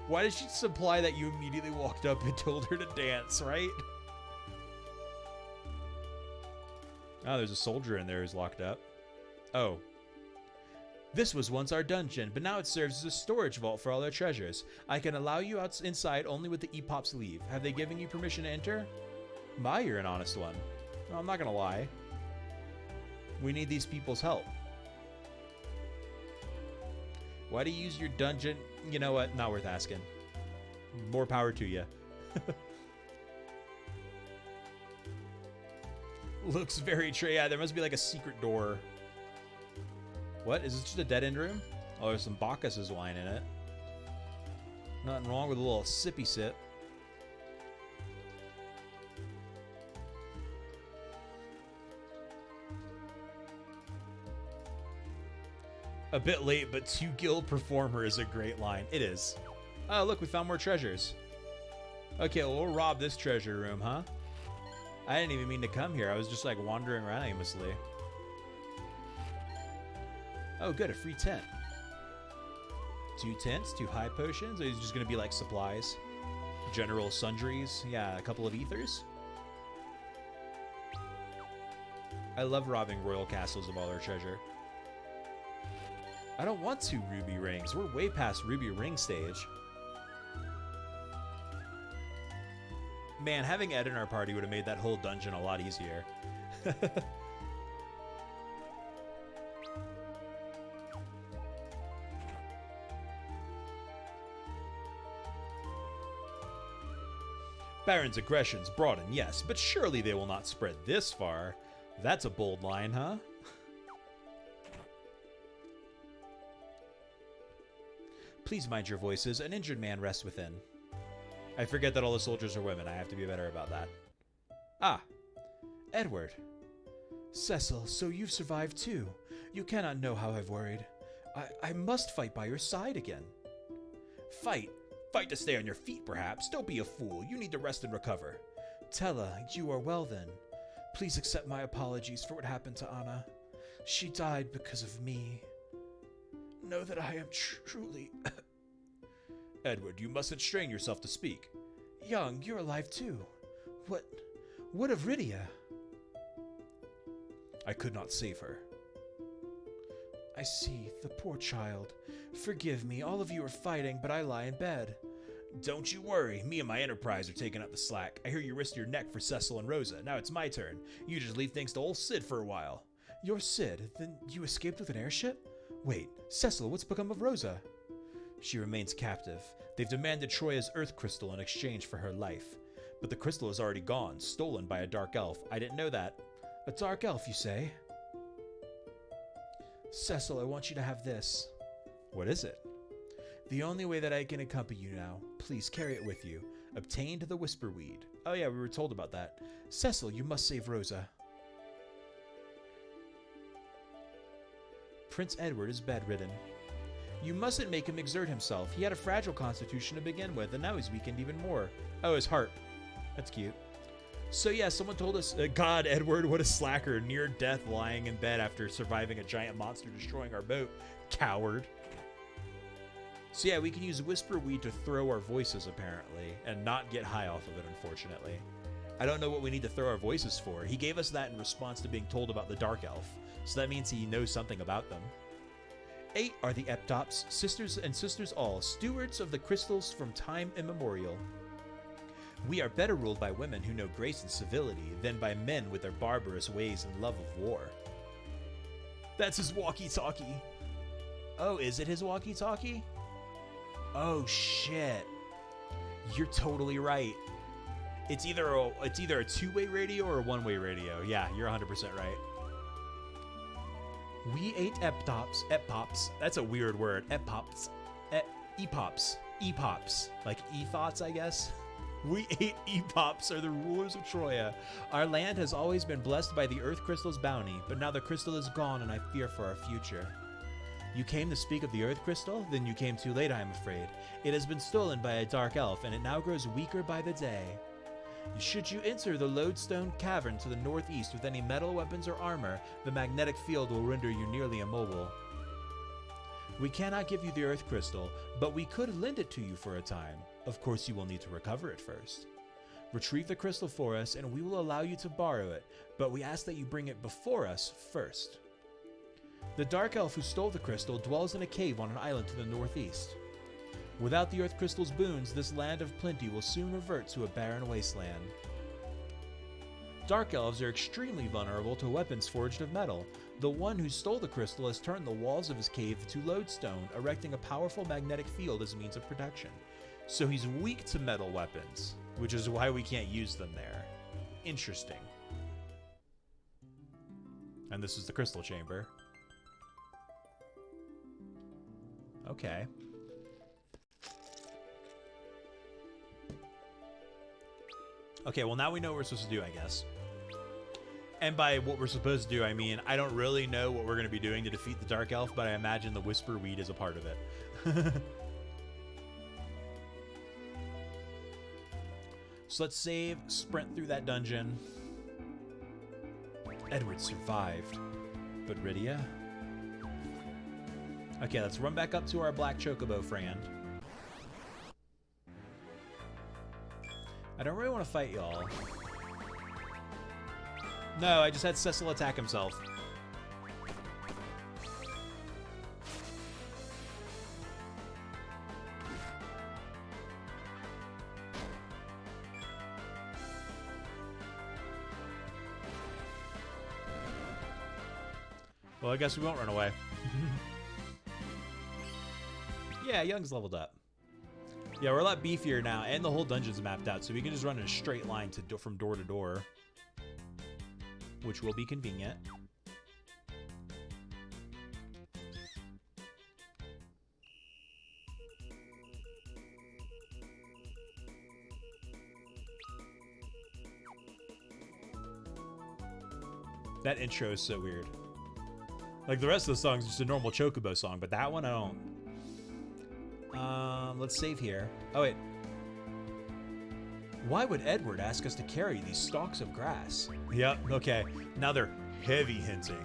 Why did she supply that you immediately walked up and told her to dance, right? Oh, there's a soldier in there who's locked up. Oh. This was once our dungeon, but now it serves as a storage vault for all our treasures. I can allow you inside only with the Epops leave. Have they given you permission to enter? My, you're an honest one. Well, I'm not gonna lie. We need these people's help. Why do you use your dungeon? You know what? Not worth asking. More power to you. Looks very true. Yeah, there must be like a secret door. What? Is this just a dead-end room? Oh, there's some Bacchus's wine in it. Nothing wrong with a little sippy sip. A bit late, but two-guild performer is a great line. It is. Oh, look, we found more treasures. Okay, well, we'll rob this treasure room, huh? I didn't even mean to come here. I was just, like, wandering around aimlessly. Oh, good, a free tent. 2 tents, 2 high potions. Or is it just going to be, like, supplies? General sundries. Yeah, a couple of ethers. I love robbing royal castles of all their treasure. I don't want 2 ruby rings. We're way past ruby ring stage. Man, having Ed in our party would have made that whole dungeon a lot easier. Baron's aggressions broaden, yes, but surely they will not spread this far. That's a bold line, huh? Please mind your voices. An injured man rests within. I forget that all the soldiers are women. I have to be better about that. Ah, Edward. Cecil, so you've survived too. You cannot know how I've worried. I must fight by your side again. Fight? Fight to stay on your feet, perhaps. Don't be a fool. You need to rest and recover. Tella, you are well then. Please accept my apologies for what happened to Anna. She died because of me. Know that I am truly... Edward, you mustn't strain yourself to speak. Young, you're alive too. What of Rydia? I could not save her. I see, the poor child. Forgive me, all of you are fighting, but I lie in bed. Don't you worry, me and my enterprise are taking up the slack. I hear you risked your neck for Cecil and Rosa. Now it's my turn. You just leave things to old Sid for a while. You're Sid? Then you escaped with an airship? Wait, Cecil, what's become of Rosa? She remains captive. They've demanded Troya's Earth Crystal in exchange for her life. But the crystal is already gone, stolen by a dark elf. I didn't know that. A dark elf, you say? Cecil, I want you to have this. What is it? The only way that I can accompany you now. Please carry it with you. Obtained the Whisperweed. Oh yeah, we were told about that. Cecil, you must save Rosa. Prince Edward is bedridden. You mustn't make him exert himself. He had a fragile constitution to begin with, and now he's weakened even more. Oh, his heart. That's cute. So yeah, someone told us, God, Edward, what a slacker. Near death lying in bed after surviving a giant monster destroying our boat. Coward. So yeah, we can use Whisperweed to throw our voices, apparently, and not get high off of it, unfortunately. I don't know what we need to throw our voices for. He gave us that in response to being told about the Dark Elf, so that means he knows something about them. 8 are the Eptops, sisters and sisters all, stewards of the crystals from time immemorial. We are better ruled by women who know grace and civility than by men with their barbarous ways and love of war. That's his walkie-talkie. Oh, is it his walkie-talkie? Oh, shit. You're totally right. It's either a two-way radio or a one-way radio. Yeah, you're 100% right. We ate Epops. That's a weird word. Epops. Epops. Like e-thoughts, I guess. We ate Epops, are the rulers of Troya. Our land has always been blessed by the Earth Crystal's bounty, but now the crystal is gone and I fear for our future. You came to speak of the Earth Crystal? Then you came too late, I am afraid. It has been stolen by a dark elf, and it now grows weaker by the day. Should you enter the Lodestone Cavern to the northeast with any metal weapons or armor, the magnetic field will render you nearly immobile. We cannot give you the Earth Crystal, but we could lend it to you for a time. Of course, you will need to recover it first. Retrieve the crystal for us, and we will allow you to borrow it, but we ask that you bring it before us first. The Dark Elf who stole the crystal dwells in a cave on an island to the northeast. Without the Earth Crystal's boons, this land of plenty will soon revert to a barren wasteland. Dark Elves are extremely vulnerable to weapons forged of metal. The one who stole the crystal has turned the walls of his cave to lodestone, erecting a powerful magnetic field as a means of protection. So he's weak to metal weapons, which is why we can't use them there. Interesting. And this is the crystal chamber. Okay. Okay, well now we know what we're supposed to do, I guess. And by what we're supposed to do, I mean, I don't really know what we're going to be doing to defeat the Dark Elf, but I imagine the Whisperweed is a part of it. So let's save, sprint through that dungeon. Edward survived. But Rydia? Okay, let's run back up to our black chocobo friend. I don't really want to fight y'all. No, I just had Cecil attack himself. Well, I guess we won't run away. Yeah, Young's leveled up. Yeah, we're a lot beefier now, and the whole dungeon's mapped out, so we can just run in a straight line from door to door, which will be convenient. That intro is so weird. Like, the rest of the song is just a normal Chocobo song, but that one I don't. Let's save here. Oh, wait. Why would Edward ask us to carry these stalks of grass? Yep, okay. Now they're heavy hinting.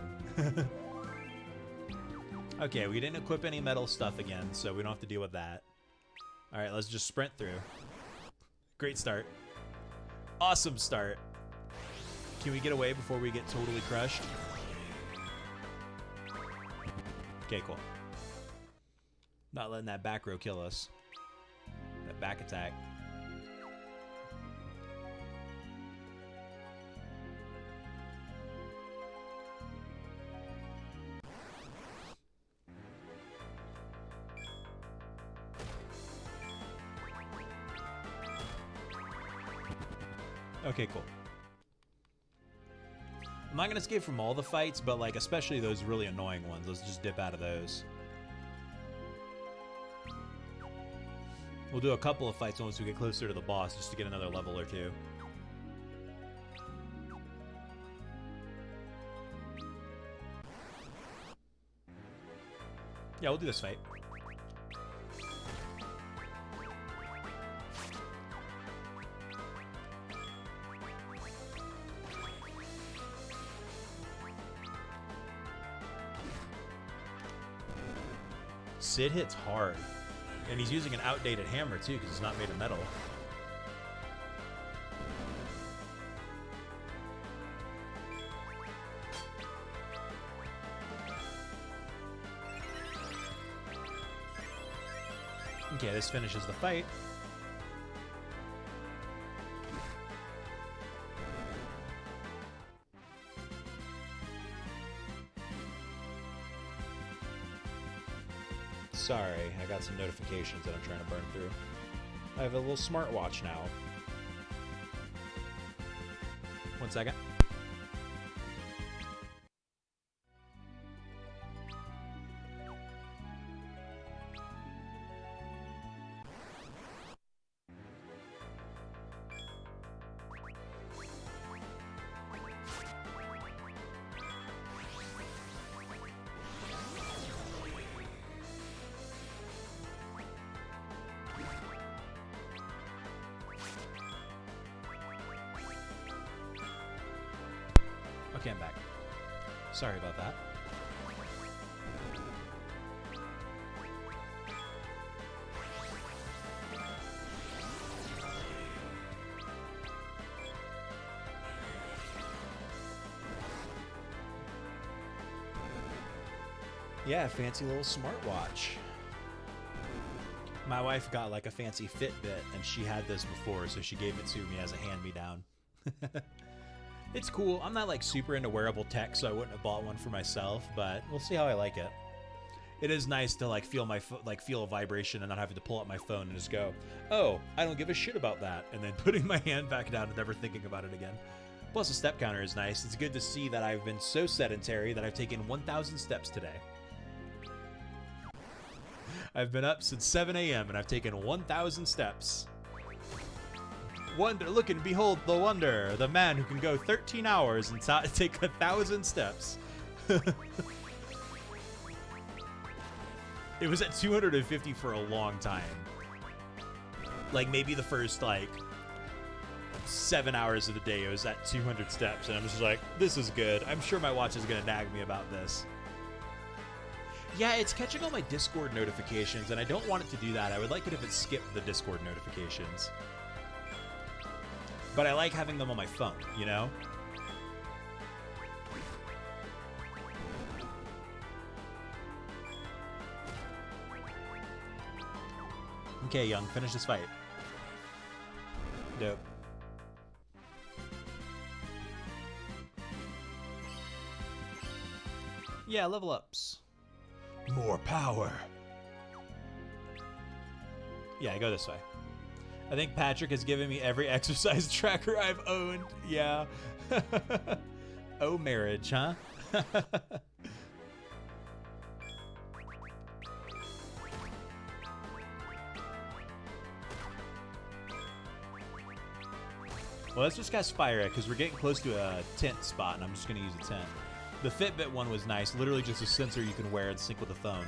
Okay, we didn't equip any metal stuff again, so we don't have to deal with that. Alright, let's just sprint through. Great start. Awesome start. Can we get away before we get totally crushed? Okay, cool. Not letting that back row kill us. That back attack. Okay, cool. I'm not gonna escape from all the fights, but like especially those really annoying ones. Let's just dip out of those. We'll do a couple of fights once we get closer to the boss, just to get another level or two. Yeah, we'll do this fight. Sid hits hard. And he's using an outdated hammer, too, because it's not made of metal. Okay, this finishes the fight. Sorry, I got some notifications that I'm trying to burn through. I have a little smartwatch now. 1 second. Okay, I'm back. Sorry about that. Yeah, fancy little smartwatch. My wife got like a fancy Fitbit, and she had this before, so she gave it to me as a hand-me-down. It's cool. I'm not like super into wearable tech, so I wouldn't have bought one for myself, but we'll see how I like it. It is nice to like feel my feel a vibration and not having to pull out my phone and just go, "Oh, I don't give a shit about that," and then putting my hand back down and never thinking about it again. Plus, the step counter is nice. It's good to see that I've been so sedentary that I've taken 1,000 steps today. I've been up since 7 a.m. and I've taken 1,000 steps. Wonder, look and behold the wonder, the man who can go 13 hours and take 1,000 steps. It was at 250 for a long time. Like maybe the first like 7 hours of the day, it was at 200 steps, and I'm just like, this is good. I'm sure my watch is gonna nag me about this. Yeah, it's catching all my Discord notifications, and I don't want it to do that. I would like it if it skipped the Discord notifications. But I like having them on my phone, you know? Okay, Young, finish this fight. Dope. Yeah, level ups. More power. Yeah, go this way. I think Patrick has given me every exercise tracker I've owned. Yeah. Oh, marriage, huh? Well, let's just cast Fire because we're getting close to a tent spot, and I'm just going to use a tent. The Fitbit one was nice. Literally just a sensor you can wear and sync with the phone.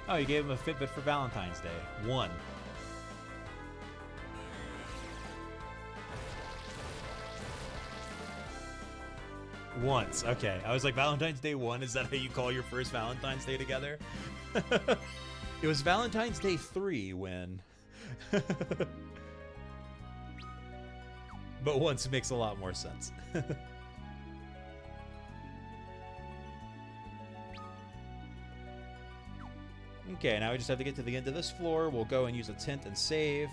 Oh, you gave him a Fitbit for Valentine's Day. 1. Once. Okay. I was like, Valentine's Day 1? Is that how you call your first Valentine's Day together? It was Valentine's Day 3 when... But once makes a lot more sense. Okay, now we just have to get to the end of this floor. We'll go and use a tent and save.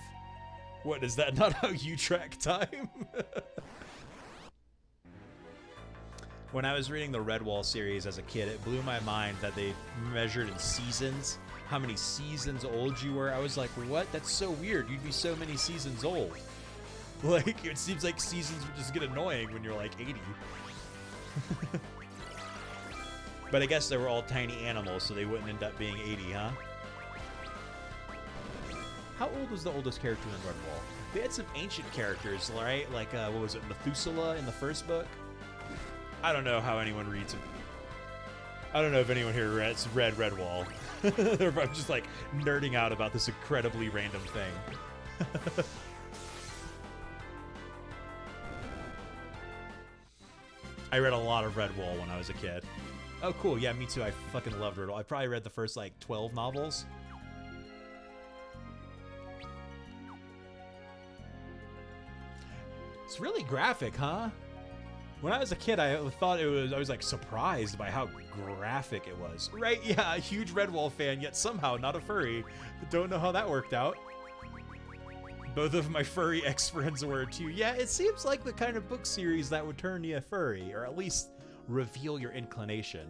What, is that not how you track time? When I was reading the Redwall series as a kid, it blew my mind that they measured in seasons how many seasons old you were. I was like, what? That's so weird. You'd be so many seasons old. Like, it seems like seasons would just get annoying when you're like 80. But I guess they were all tiny animals, so they wouldn't end up being 80, huh? How old was the oldest character in Redwall? They had some ancient characters, right? Like, what was it, Methuselah in the first book? I don't know how anyone reads it. I don't know if anyone here read Redwall. I'm just, like, nerding out about this incredibly random thing. I read a lot of Redwall when I was a kid. Oh, cool. Yeah, me too. I fucking loved Redwall. I probably read the first, like, 12 novels. It's really graphic, huh? When I was a kid, I thought it was, I was, like, surprised by how graphic it was. Right? Yeah, a huge Redwall fan, yet somehow not a furry. Don't know how that worked out. Both of my furry ex-friends were too. Yeah, it seems like the kind of book series that would turn you a furry, or at least reveal your inclination.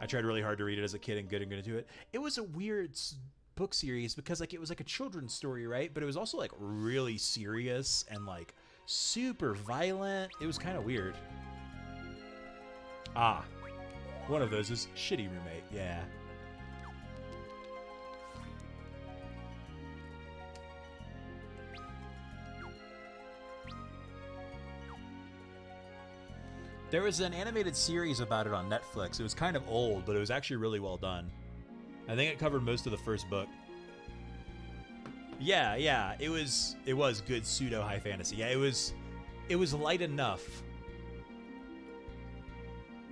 I tried really hard to read it as a kid and couldn't get into it. It was a weird book series because, like, it was like a children's story, right? But it was also, like, really serious and, like, super violent. It was kind of weird. Ah, one of those is Shitty Roommate. Yeah. There was an animated series about it on Netflix. It was kind of old, but it was actually really well done. I think it covered most of the first book. Yeah, it was good pseudo high fantasy. Yeah, it was light enough.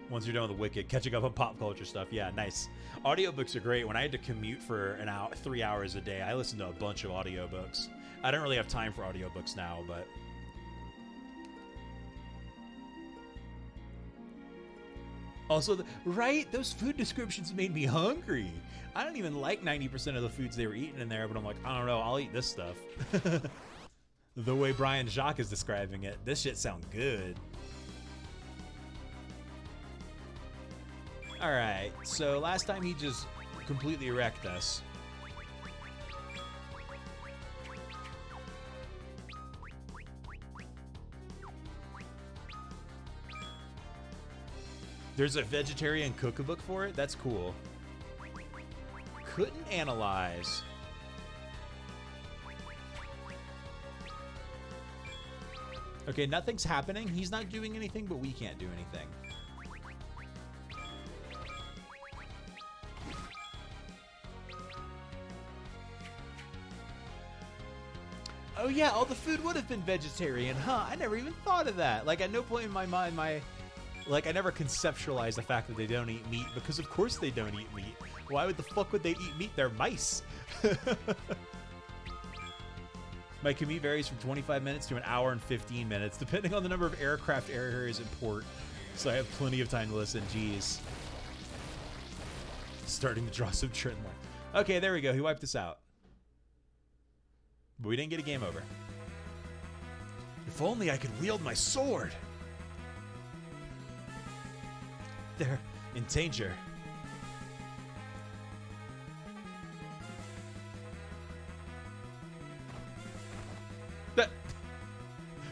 Once you're done with Wicked, catching up on pop culture stuff. Yeah, nice. Audiobooks are great. When I had to commute for an hour, 3 hours a day, I listened to a bunch of audiobooks. I don't really have time for audiobooks now, but also, right? Those food descriptions made me hungry. I don't even like 90% of the foods they were eating in there, but I'm like, I don't know, I'll eat this stuff. The way Brian Jacques is describing it, this shit sounds good. Alright, so last time he just completely wrecked us. There's a vegetarian cookbook for it? That's cool. Couldn't analyze. Okay, nothing's happening. He's not doing anything, but we can't do anything. Oh yeah, all the food would have been vegetarian, huh? I never even thought of that. Like, at no point in my mind, like, I never conceptualized the fact that they don't eat meat, because of course they don't eat meat. Why would the fuck would they eat meat? They're mice. My commute varies from 25 minutes to an hour and 15 minutes, depending on the number of aircraft carriers in port. So I have plenty of time to listen. Jeez. Starting to draw some trend line. Okay, there we go. He wiped us out. But we didn't get a game over. If only I could wield my sword. They're in danger.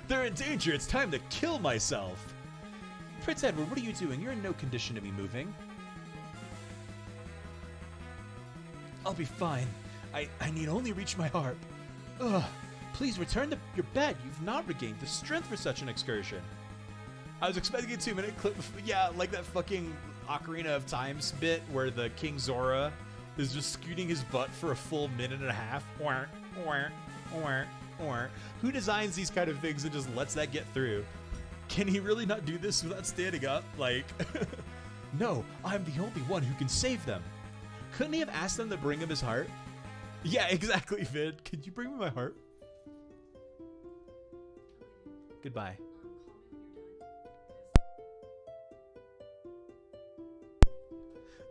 They're in danger. It's time to kill myself. Prince Edward, what are you doing? You're in no condition to be moving. I'll be fine. I need only reach my harp. Ugh. Please return to your bed. You've not regained the strength for such an excursion. I was expecting a 2-minute clip. Yeah, like that fucking Ocarina of Times bit where the King Zora is just scooting his butt for a full minute and a half. Who designs these kind of things and just lets that get through? Can he really not do this without standing up? Like, no, I'm the only one who can save them. Couldn't he have asked them to bring him his heart? Yeah, exactly, Vid. Could you bring me my heart? Goodbye.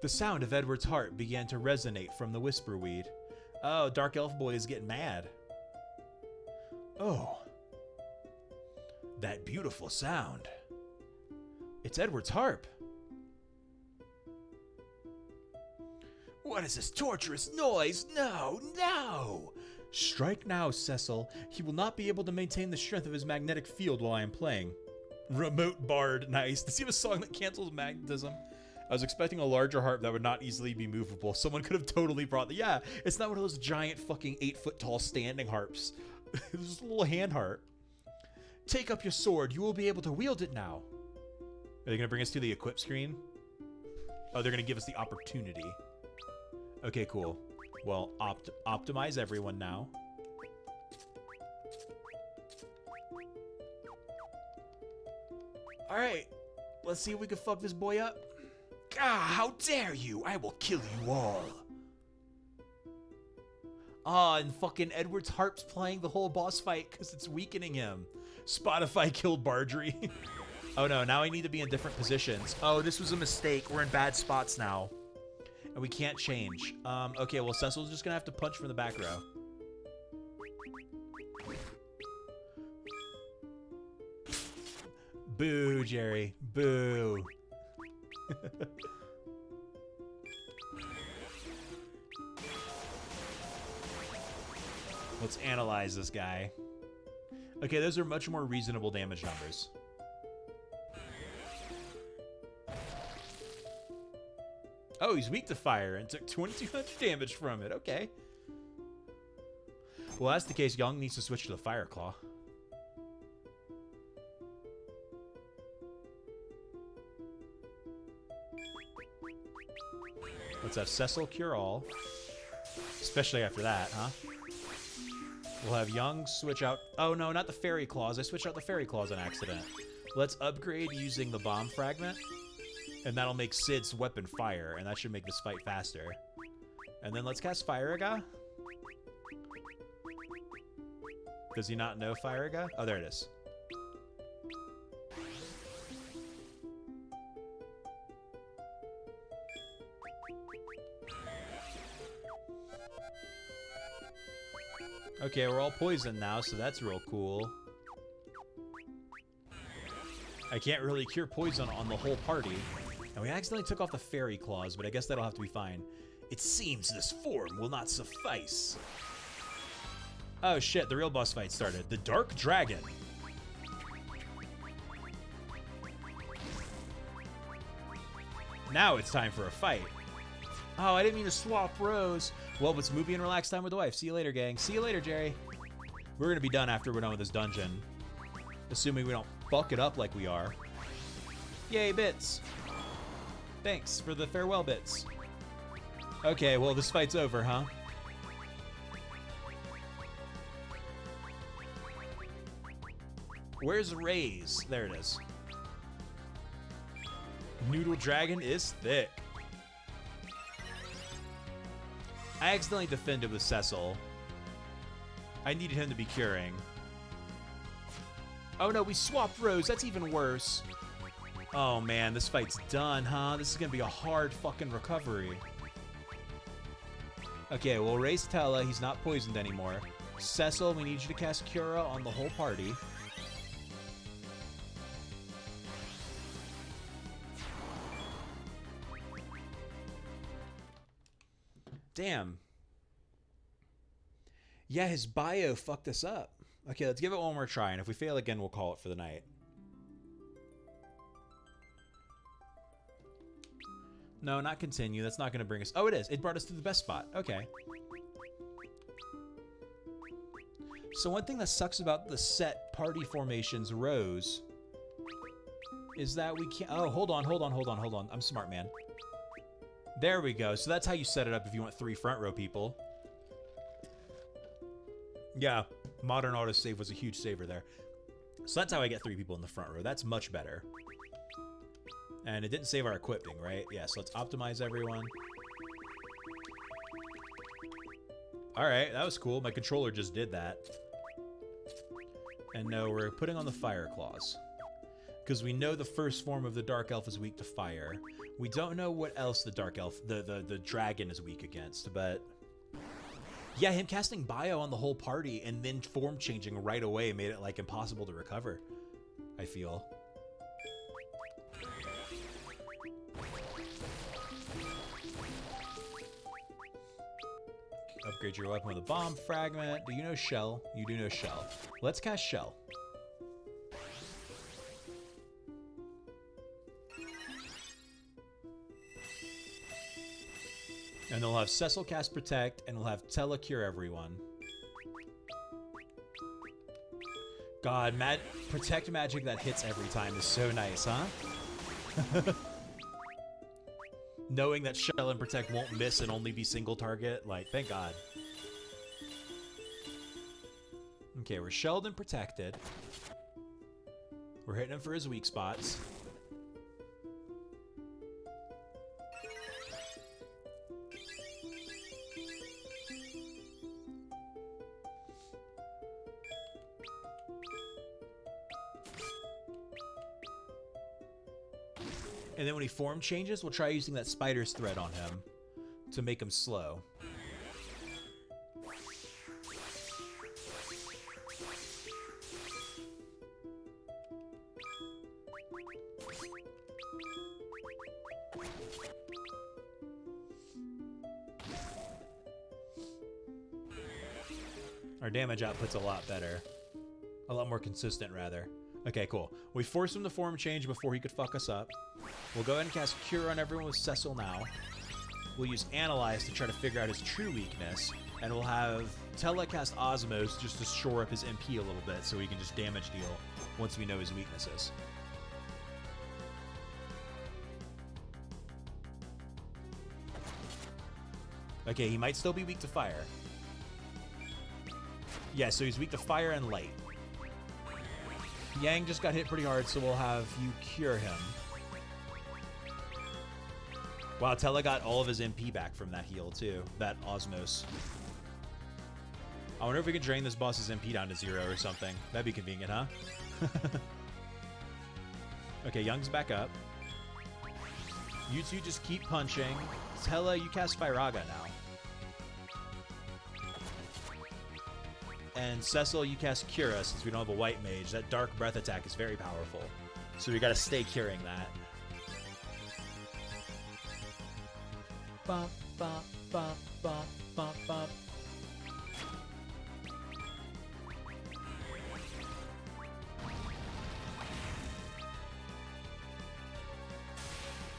The sound of Edward's heart began to resonate from the whisperweed. Oh, Dark Elf Boy is getting mad. Oh. That beautiful sound. It's Edward's harp. What is this torturous noise? No, no! Strike now, Cecil. He will not be able to maintain the strength of his magnetic field while I am playing. Remote bard, nice. Does he have a song that cancels magnetism? I was expecting a larger harp that would not easily be movable. Someone could have totally brought the... Yeah, it's not one of those giant fucking 8-foot-tall standing harps. It's just a little hand harp. Take up your sword. You will be able to wield it now. Are they going to bring us to the equip screen? Oh, they're going to give us the opportunity. Okay, cool. Well, optimize everyone now. Alright. Let's see if we can fuck this boy up. Ah, how dare you! I will kill you all. Ah, and fucking Edward's harp's playing the whole boss fight because it's weakening him. Spotify killed Bardry. Oh no, now I need to be in different positions. Oh, this was a mistake. We're in bad spots now. And we can't change. Okay, well, Cecil's just gonna have to punch from the back row. Boo, Jerry. Boo. Let's analyze this guy. Okay, those are much more reasonable damage numbers. Oh, he's weak to fire and took 2200 damage from it. Okay. Well, that's the case. Young needs to switch to the Fire Claw. Let's have Cecil cure all. Especially after that, huh? We'll have Young switch out... Oh, no, not the Fairy Claws. I switched out the Fairy Claws on accident. Let's upgrade using the Bomb Fragment. And that'll make Sid's weapon fire. And that should make this fight faster. And then let's cast Fire-Aga. Does he not know Fire-Aga? Oh, there it is. Okay, we're all poisoned now, so that's real cool. I can't really cure poison on the whole party. And we accidentally took off the Fairy Claws, but I guess that'll have to be fine. It seems this form will not suffice. Oh shit, the real boss fight started. The Dark Dragon. Now it's time for a fight. Oh, I didn't mean to swap rows. Well, it's movie and relax time with the wife. See you later, gang. See you later, Jerry. We're going to be done after we're done with this dungeon. Assuming we don't fuck it up like we are. Yay, bits. Thanks for the farewell bits. Okay, well, this fight's over, huh? Where's Ray's? There it is. Noodle Dragon is thick. I accidentally defended with Cecil. I needed him to be curing. Oh no, we swapped rows. That's even worse. Oh man, this fight's done, huh? This is gonna be a hard fucking recovery. Okay, well, raise Tella. He's not poisoned anymore. Cecil, we need you to cast Cura on the whole party. Damn. Yeah, his bio fucked us up. Okay, let's give it one more try, and if we fail again, we'll call it for the night. No, not continue. That's not going to bring us... Oh, it is. It brought us to the best spot. Okay. So one thing that sucks about the set party formations rows is that we can't... Oh, hold on. I'm smart, man. There we go. So that's how you set it up if you want 3 front row people. Yeah, modern autosave was a huge saver there. So that's how I get 3 people in the front row. That's much better. And it didn't save our equipping, right? Yeah, so let's optimize everyone. Alright, that was cool. My controller just did that. And no, we're putting on the Fire Claws. Because we know the first form of the Dark Elf is weak to fire. We don't know what else the Dark Elf, the dragon is weak against, but... Yeah, him casting bio on the whole party and then form changing right away made it, like, impossible to recover, I feel. Upgrade your weapon with a bomb fragment. Do you know Shell? You do know Shell. Let's cast Shell. And they'll have Cecil cast Protect, and we'll have Tella cure everyone. God, Protect magic that hits every time is so nice, huh? Knowing that Shell and Protect won't miss and only be single target, like, thank God. Okay, we're shelled and protected. We're hitting him for his weak spots. And then when he form changes, we'll try using that spider's thread on him to make him slow. Our damage output's a lot better. A lot more consistent, rather. Okay, cool. We forced him to form change before he could fuck us up. We'll go ahead and cast Cure on everyone with Cecil now. We'll use Analyze to try to figure out his true weakness. And we'll have Tella cast Osmos just to shore up his MP a little bit so he can just damage deal once we know his weaknesses. Okay, he might still be weak to fire. Yeah, so he's weak to fire and light. Yang just got hit pretty hard, so we'll have you cure him. Wow, Tella got all of his MP back from that heal, too. That Osmos. I wonder if we can drain this boss's MP down to 0 or something. That'd be convenient, huh? Okay, Young's back up. You two just keep punching. Tella, you cast Spiraga now. And Cecil, you cast Cura since we don't have a white mage. That Dark Breath attack is very powerful. So we gotta stay curing that. Bop, bop, bop, bop, bop, bop.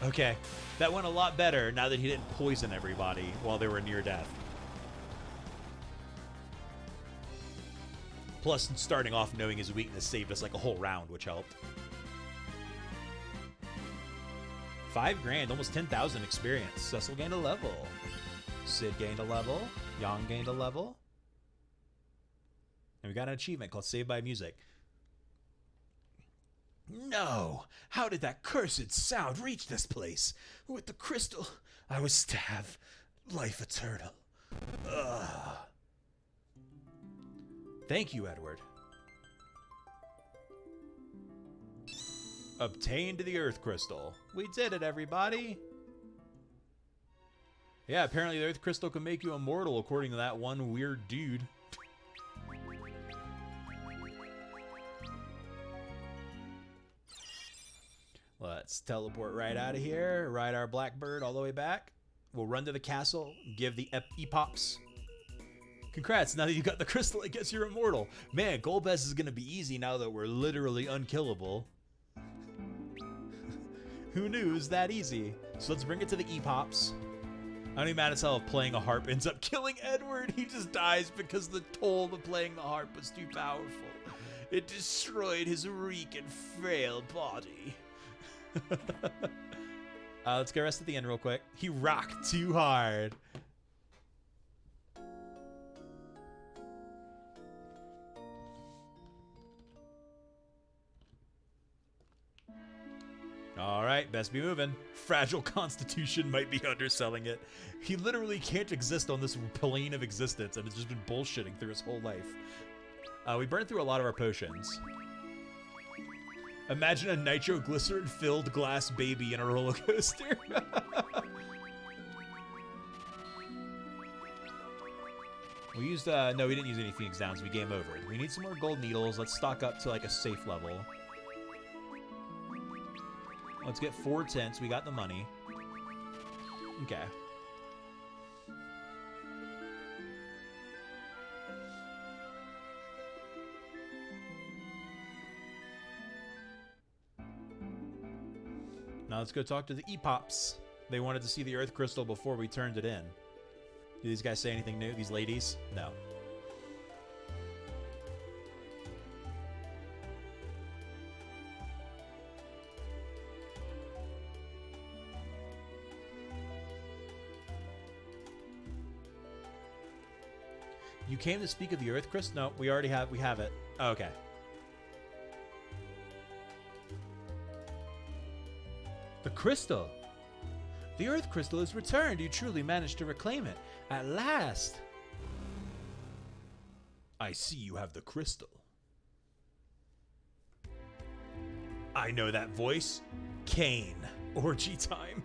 Okay, that went a lot better now that he didn't poison everybody while they were near death. Plus, starting off knowing his weakness saved us like a whole round, which helped. 5 grand, almost 10,000 experience. Cecil gained a level. Sid gained a level. Yang gained a level. And we got an achievement called Saved by Music. No! How did that cursed sound reach this place? With the crystal, I was to have life eternal. Ugh. Thank you, Edward. Obtained the Earth Crystal. We did it, everybody. Yeah, apparently the Earth Crystal can make you immortal, according to that one weird dude. Let's teleport right out of here, ride our Blackbird all the way back. We'll run to the castle, give the epops. Congrats, now that you got the crystal, I guess you're immortal. Man, Golbez is gonna be easy now that we're literally unkillable. Who knew it was that easy? So let's bring it to the epops. I don't even mad as hell if playing a harp ends up killing Edward. He just dies because the toll of playing the harp was too powerful. It destroyed his weak and frail body. Let's get rest at the end real quick. He rocked too hard. All right, best be moving. Fragile constitution might be underselling it. He literally can't exist on this plane of existence and has just been bullshitting through his whole life. We burned through a lot of our potions. Imagine a nitroglycerin-filled glass baby in a roller coaster. We used, no, we didn't use any Phoenix Downs. We game over. We need some more gold needles. Let's stock up to like a safe level. Let's get 4 tents. We got the money. Okay. Now let's go talk to the E-Pops. They wanted to see the Earth Crystal before we turned it in. Do these guys say anything new? These ladies? No. You came to speak of the Earth Crystal? No, we already have. We have it. Oh, okay. The crystal. The Earth Crystal is returned. You truly managed to reclaim it. At last. I see you have the crystal. I know that voice. Kane. Orgy time.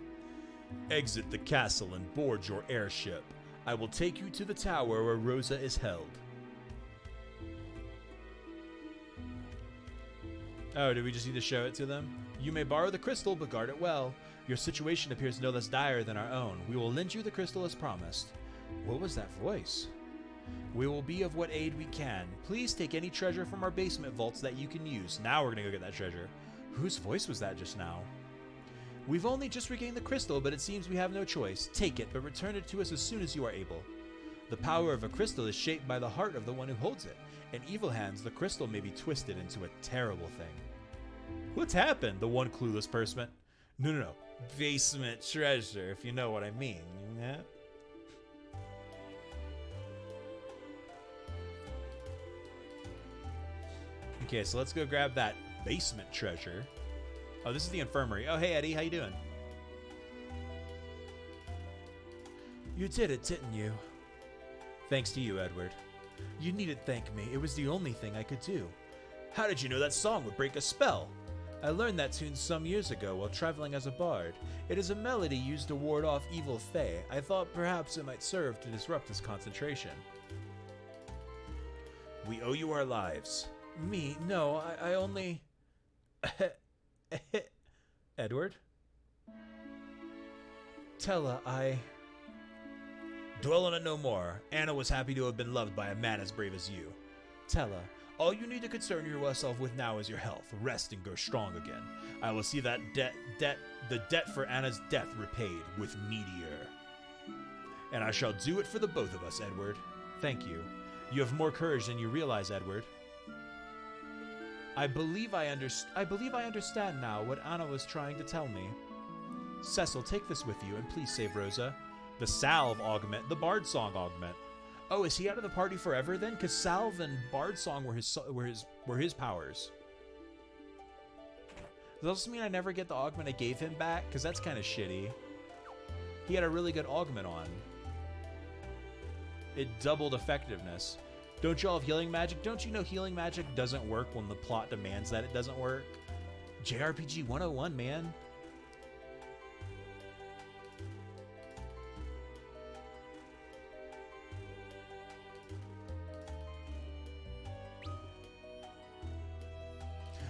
Exit the castle and board your airship. I will take you to the tower where Rosa is held. Oh, did we just need to show it to them? You may borrow the crystal, but guard it well. Your situation appears no less dire than our own. We will lend you the crystal as promised. What was that voice? We will be of what aid we can. Please take any treasure from our basement vaults that you can use. Now we're gonna go get that treasure. Whose voice was that just now? We've only just regained the crystal, but it seems we have no choice. Take it, but return it to us as soon as you are able. The power of a crystal is shaped by the heart of the one who holds it. In evil hands, the crystal may be twisted into a terrible thing. What's happened? The one clueless person. No. Basement treasure, if you know what I mean. Yeah? Okay, so let's go grab that basement treasure. Oh, this is the infirmary. Oh, hey, Eddie. How you doing? You did it, didn't you? Thanks to you, Edward. You needn't thank me. It was the only thing I could do. How did you know that song would break a spell? I learned that tune some years ago while traveling as a bard. It is a melody used to ward off evil fae. I thought perhaps it might serve to disrupt his concentration. We owe you our lives. Me? No, I only... Edward? Tella, I... Dwell on it no more. Anna was happy to have been loved by a man as brave as you. Tella, all you need to concern yourself with now is your health. Rest and grow strong again. I will see that the debt for Anna's death repaid with Meteor. And I shall do it for the both of us, Edward. Thank you. You have more courage than you realize, Edward. I believe I understand now what Anna was trying to tell me. Cecil, take this with you and please save Rosa. The Salve augment, the Bard Song augment. Oh, is he out of the party forever then? Because Salve and Bard Song were his powers. Does that also mean I never get the augment I gave him back? Because that's kind of shitty. He had a really good augment on. It doubled effectiveness. Don't y'all have healing magic? Don't you know healing magic doesn't work when the plot demands that it doesn't work? JRPG 101, man.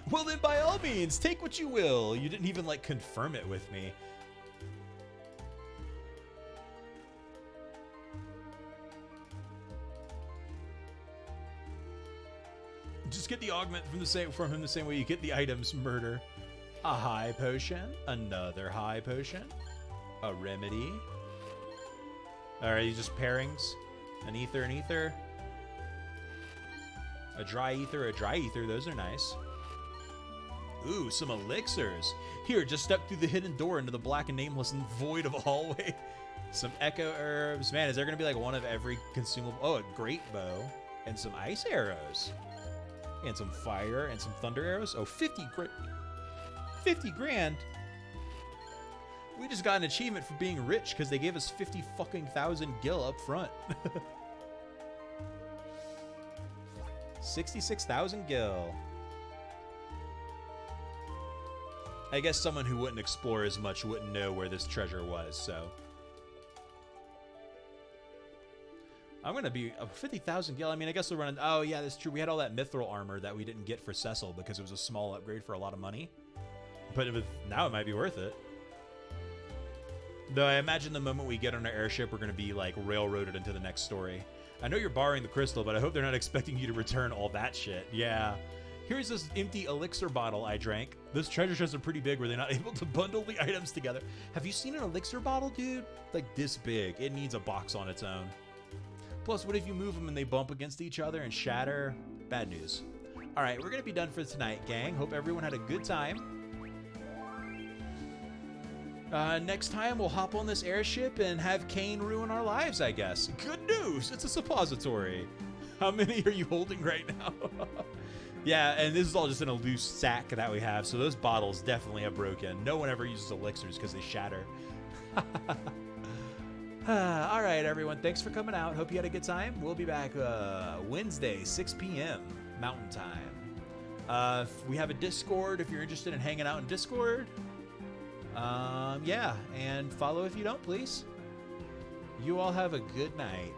Well then, by all means, take what you will. You didn't even, like, confirm it with me. Just get the augment from him the same way you get the items. Murder. A high potion. Another high potion. A remedy. Alright, these just pairings. An ether, an ether. A dry ether, a dry ether. Those are nice. Ooh, some elixirs. Here, just step through the hidden door into the black and nameless and void of a hallway. Some echo herbs. Man, is there going to be like one of every consumable? Oh, a great bow. And some ice arrows. And some fire and some thunder arrows. Oh, 50 grand. We just got an achievement for being rich because they gave us 50 fucking thousand gil up front. 66,000 gil. I guess someone who wouldn't explore as much wouldn't know where this treasure was, so. I'm going to be 50,000 gil. I mean, I guess we're running. Oh, yeah, that's true. We had all that mithril armor that we didn't get for Cecil because it was a small upgrade for a lot of money. But now it might be worth it. Though I imagine the moment we get on our airship, we're going to be, like, railroaded into the next story. I know you're borrowing the crystal, but I hope they're not expecting you to return all that shit. Yeah. Here's this empty elixir bottle I drank. Those treasure chests are pretty big. Were they not able to bundle the items together? Have you seen an elixir bottle, dude? Like this big. It needs a box on its own. Plus, what if you move them and they bump against each other and shatter? Bad news. All right, we're going to be done for tonight, gang. Hope everyone had a good time. Next time, we'll hop on this airship and have Kane ruin our lives, I guess. Good news! It's a suppository. How many are you holding right now? Yeah, and this is all just in a loose sack that we have, so those bottles definitely have broken. No one ever uses elixirs because they shatter. All right, everyone. Thanks for coming out. Hope you had a good time. We'll be back Wednesday, 6 p.m. Mountain Time. We have a Discord if you're interested in hanging out in Discord. Yeah, and follow if you don't, please. You all have a good night.